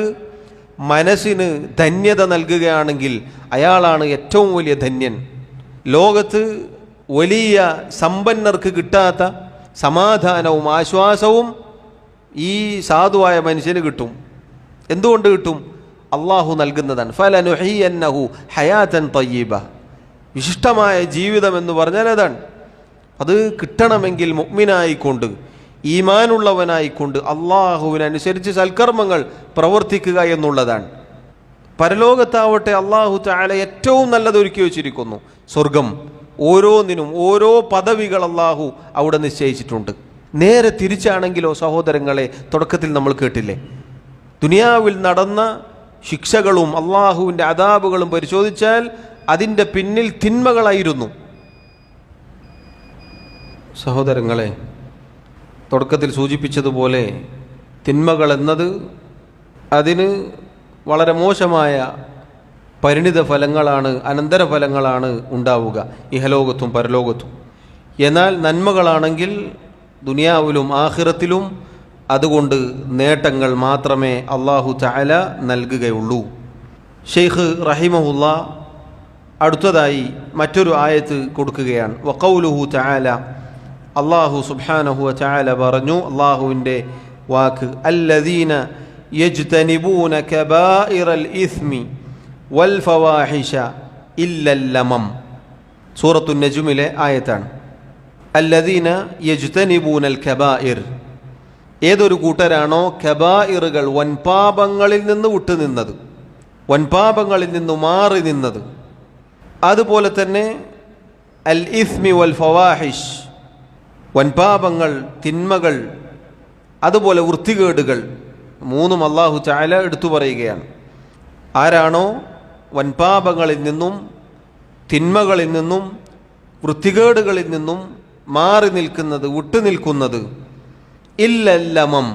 മനസ്സിന് ധന്യത നൽകുകയാണെങ്കിൽ അയാളാണ് ഏറ്റവും വലിയ ധന്യൻ. ലോകത്ത് വലിയ സമ്പന്നർക്ക് കിട്ടാത്ത സമാധാനവും ആശ്വാസവും ഈ സാധുവായ മനുഷ്യന് കിട്ടും. എന്തുകൊണ്ട് കിട്ടും? അള്ളാഹു നൽകുന്നതാണ്. ഫലനുഹയ്യന്നഹു ഹയാതൻ തയ്യിബ. വിശിഷ്ടമായ ജീവിതം എന്ന് പറഞ്ഞാൽ അതാണ്. അത് കിട്ടണമെങ്കിൽ മുഅ്മിനായിക്കൊണ്ട്, ഈമാനുള്ളവനായിക്കൊണ്ട് അള്ളാഹുവിനനുസരിച്ച് സൽക്കർമ്മങ്ങൾ പ്രവർത്തിക്കുക എന്നുള്ളതാണ്. പരലോകത്താവട്ടെ അള്ളാഹു തആല ഏറ്റവും നല്ലത് ഒരുക്കി വച്ചിരിക്കുന്നു, സ്വർഗം. ഓരോന്നിനും ഓരോ പദവികൾ അള്ളാഹു അവിടെ നിശ്ചയിച്ചിട്ടുണ്ട്. നേരെ തിരിച്ചാണെങ്കിലോ സഹോദരങ്ങളെ, തുടക്കത്തിൽ നമ്മൾ കേട്ടില്ലേ, ദുനിയാവിൽ നടന്ന ശിക്ഷകളും അള്ളാഹുവിൻ്റെ അദാബുകളും പരിശോധിച്ചാൽ അതിൻ്റെ പിന്നിൽ തിന്മകളായിരുന്നു. സഹോദരങ്ങളെ, തുടക്കത്തിൽ സൂചിപ്പിച്ചതുപോലെ തിന്മകൾ എന്നത് അതിന് വളരെ മോശമായ പരിണിത ഫലങ്ങളാണ്, അനന്തരഫലങ്ങളാണ് ഉണ്ടാവുക ഇഹലോകത്തും പരലോകത്തും. എന്നാൽ നന്മകളാണെങ്കിൽ ദുനിയാവിലും ആഖിറത്തിലും അതുകൊണ്ട് നേട്ടങ്ങൾ മാത്രമേ അല്ലാഹു തആല നൽകുകയുള്ളൂ. ഷെയ്ഖ് റഹിമഹുല്ലാ അടുത്തതായി മറ്റൊരു ആയത്ത് കൊടുക്കുകയാണ്. വഖൗലുഹു തആല, അല്ലാഹു സുബ്ഹാനഹു വ തആല പറഞ്ഞു, അല്ലാഹുവിൻ്റെ വാക്ക്, അല്ലദീന യജ്തനിബൂന കബായിറൽ ഇസ്മി വൽ ഫവാഹിഷ ഇല്ലൽ ലമം. സൂറത്തുൻ നജ്മിലെ ആയത്താണ്. അല്ലദീന യജ്തനിബൂനൽ കബായിർ, ഏതൊരു കൂട്ടരാണോ കബായിറുകൾ വൻപാപങ്ങളിൽ നിന്ന് വിട്ടുനിന്നത്, വൻപാപങ്ങളിൽ നിന്ന് മാറി നിന്നത്, അതുപോലെ തന്നെ അൽ ഇസ്മി വൽ ഫവാഹിഷ്, വൻപാപങ്ങൾ, തിന്മകൾ, അതുപോലെ വൃത്തികേടുകൾ, മൂന്നും അല്ലാഹു തആല എടുത്തു പറയുകയാണ്. ആരാണോ വൻപാപങ്ങളിൽ നിന്നും തിന്മകളിൽ നിന്നും വൃത്തികേടുകളിൽ നിന്നും മാറി നിൽക്കുന്നത്, വിട്ടുനിൽക്കുന്നത്, ഇല്ലല്ലമം,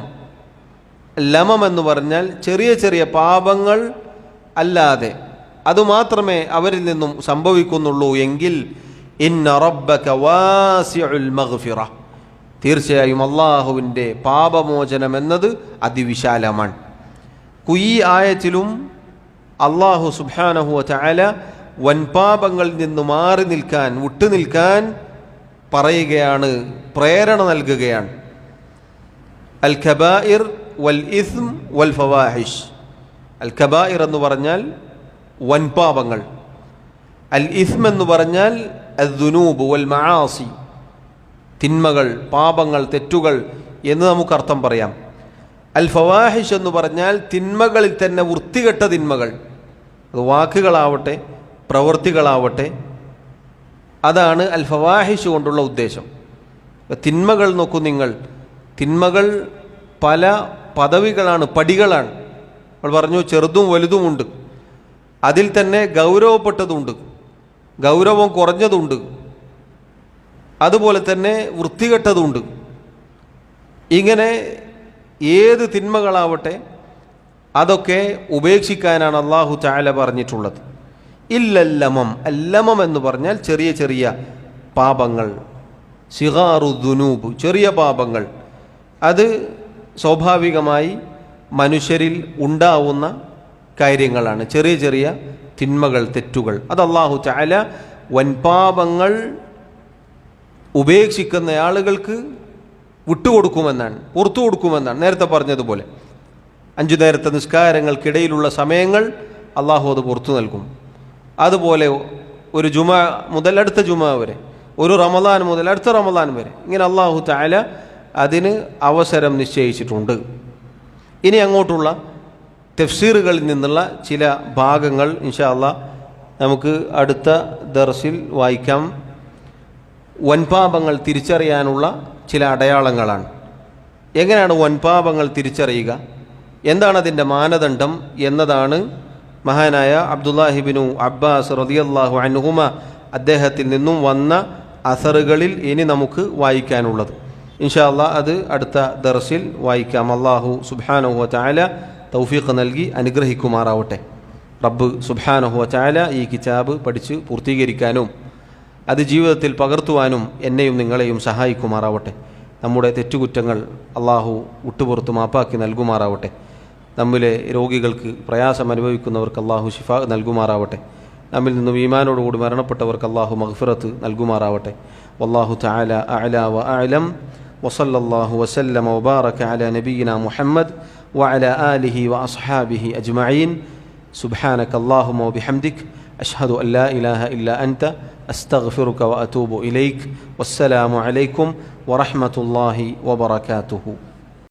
ലമം എന്ന് പറഞ്ഞാൽ ചെറിയ ചെറിയ പാപങ്ങൾ അല്ലാതെ അതുമാത്രമേ അവരിൽ നിന്നും സംഭവിക്കുന്നുള്ളൂ എങ്കിൽ, ഇന്ന റബ്ബക വാസിഉൽ മഗ്ഫിറ, തീർച്ചയായും അള്ളാഹുവിൻ്റെ പാപമോചനം എന്നത് അതിവിശാലമാണ്. ഈ ആയത്തിലും അള്ളാഹു സുബ്ഹാനഹു വ തആല വൻപാപങ്ങളിൽ നിന്ന് മാറി നിൽക്കാൻ, വിട്ടുനിൽക്കാൻ പറയുകയാണ്, പ്രേരണ നൽകുകയാണ്. അൽ കബായിർ വൽ ഇസ്ം വൽ ഫവാഹിഷ്. അൽ കബായിർ എന്ന് പറഞ്ഞാൽ വൻപാപങ്ങൾ, അൽ ഇസ്ം എന്ന് പറഞ്ഞാൽ അദ്ദുനൂബ് വൽ മആസി, തിന്മകൾ, പാപങ്ങൾ, തെറ്റുകൾ എന്ന് നമുക്കർത്ഥം പറയാം. അൽ ഫവാഹിഷ് എന്ന് പറഞ്ഞാൽ തിന്മകളിൽ തന്നെ വൃത്തികെട്ട തിന്മകൾ, അത് വാക്കുകളാവട്ടെ പ്രവൃത്തികളാവട്ടെ, അതാണ് അൽ ഫവാഹിഷ് കൊണ്ടുള്ള ഉദ്ദേശം. തിന്മകൾ നോക്കൂ നിങ്ങൾ, തിന്മകൾ പല പദവികളാണ്, പടികളാണ്. നമ്മൾ പറഞ്ഞു ചെറുതും വലുതുമുണ്ട്, അതിൽ തന്നെ ഗൗരവപ്പെട്ടതുണ്ട്, ഗൗരവം കുറഞ്ഞതുണ്ട്, അതുപോലെ തന്നെ വൃത്തികെട്ടതുണ്ട്. ഇങ്ങനെ ഏത് തിന്മകളാവട്ടെ അതൊക്കെ ഉപേക്ഷിക്കാനാണ് അല്ലാഹു തആല പറഞ്ഞിട്ടുള്ളത്. ഇല്ലല്ലമം, അല്ലമം എന്ന് പറഞ്ഞാൽ ചെറിയ ചെറിയ പാപങ്ങൾ, സിഗാറു ദുനൂബ്, ചെറിയ പാപങ്ങൾ. അത് സ്വാഭാവികമായി മനുഷ്യരിൽ ഉണ്ടാവുന്ന കാര്യങ്ങളാണ്, ചെറിയ ചെറിയ തിന്മകൾ, തെറ്റുകൾ. അത് അല്ലാഹു തആല വൻപാപങ്ങൾ ഉപേക്ഷിക്കുന്ന ആളുകൾക്ക് വിട്ടുകൊടുക്കുമെന്നാണ്, പുറത്തു കൊടുക്കുമെന്നാണ്. നേരത്തെ പറഞ്ഞതുപോലെ 5 നേരത്തെ നിസ്കാരങ്ങൾക്കിടയിലുള്ള സമയങ്ങൾ അള്ളാഹു അത് പുറത്തു നൽകും. അതുപോലെ ഒരു ജുമാ മുതൽ അടുത്ത ജുമാ വരെ, ഒരു റമദാൻ മുതൽ അടുത്ത റമദാൻ വരെ, ഇങ്ങനെ അള്ളാഹു തആല അതിന് അവസരം നിശ്ചയിച്ചിട്ടുണ്ട്. ഇനി അങ്ങോട്ടുള്ള തഫ്സീറുകളിൽ നിന്നുള്ള ചില ഭാഗങ്ങൾ ഇൻഷാ അല്ലാഹ് നമുക്ക് അടുത്ത ദർസിൽ വായിക്കാം. വൻപാപങ്ങൾ തിരിച്ചറിയാനുള്ള ചില അടയാളങ്ങളാണ്. എങ്ങനെയാണ് വൻപാപങ്ങൾ തിരിച്ചറിയുക, എന്താണ് അതിൻ്റെ മാനദണ്ഡം എന്നതാണ് മഹാനായ അബ്ദുല്ലാഹിബ്നു അബ്ബാസ് റളിയല്ലാഹു അൻഹുമ അദ്ദേഹത്തിൽ നിന്നും വന്ന അസറുകളിൽ ഇനി നമുക്ക് വായിക്കാനുള്ളത്. ഇൻഷാ അല്ലാഹ് അത് അടുത്ത ദർസിൽ വായിക്കാം. അല്ലാഹു സുബ്ഹാനഹു വ തആല തൗഫീഖ് നൽകി അനുഗ്രഹിക്കുമാറാവട്ടെ. റബ്ബ് സുബ്ഹാനഹു വ തആല ഈ കിതാബ് പഠിച്ച് പൂർത്തീകരിക്കാനും അത് ജീവിതത്തിൽ പകർത്തുവാനും എന്നെയും നിങ്ങളെയും സഹായിക്കുമാറാവട്ടെ. നമ്മുടെ തെറ്റുകുറ്റങ്ങൾ അള്ളാഹു വിട്ടുപുറത്ത് മാപ്പാക്കി നൽകുമാറാവട്ടെ. നമ്മിലെ രോഗികൾക്ക്, പ്രയാസം അനുഭവിക്കുന്നവർക്ക് അള്ളാഹു ശിഫ നൽകുമാറാവട്ടെ. നമ്മിൽ നിന്നും ഈമാനോടുകൂടി മരണപ്പെട്ടവർക്ക് അള്ളാഹു മഗ്ഫിറത്ത് നൽകുമാറാവട്ടെ. വല്ലാഹു തആല അഅ്ലാ വ അഅ്ലം. വസല്ലല്ലാഹു വസല്ലമ വബാറക അലാ നബിയിനാ മുഹമ്മദ് വഅലാ ആലിഹി വഅസ്ഹാബിഹി അജ്മഈൻ. സുബ്ഹാനക അല്ലാഹുമ്മ വബിഹംദിക് അഷ്ഹദു അൻ ലാ ഇലാഹ ഇല്ലാ അൻത അസ്തഗ്ഫിറുക വഅതൂബു ഇലൈക്. വസ്സലാമു അലൈക്കും വറഹ്മത്തുള്ളാഹി വബറകാതുഹു.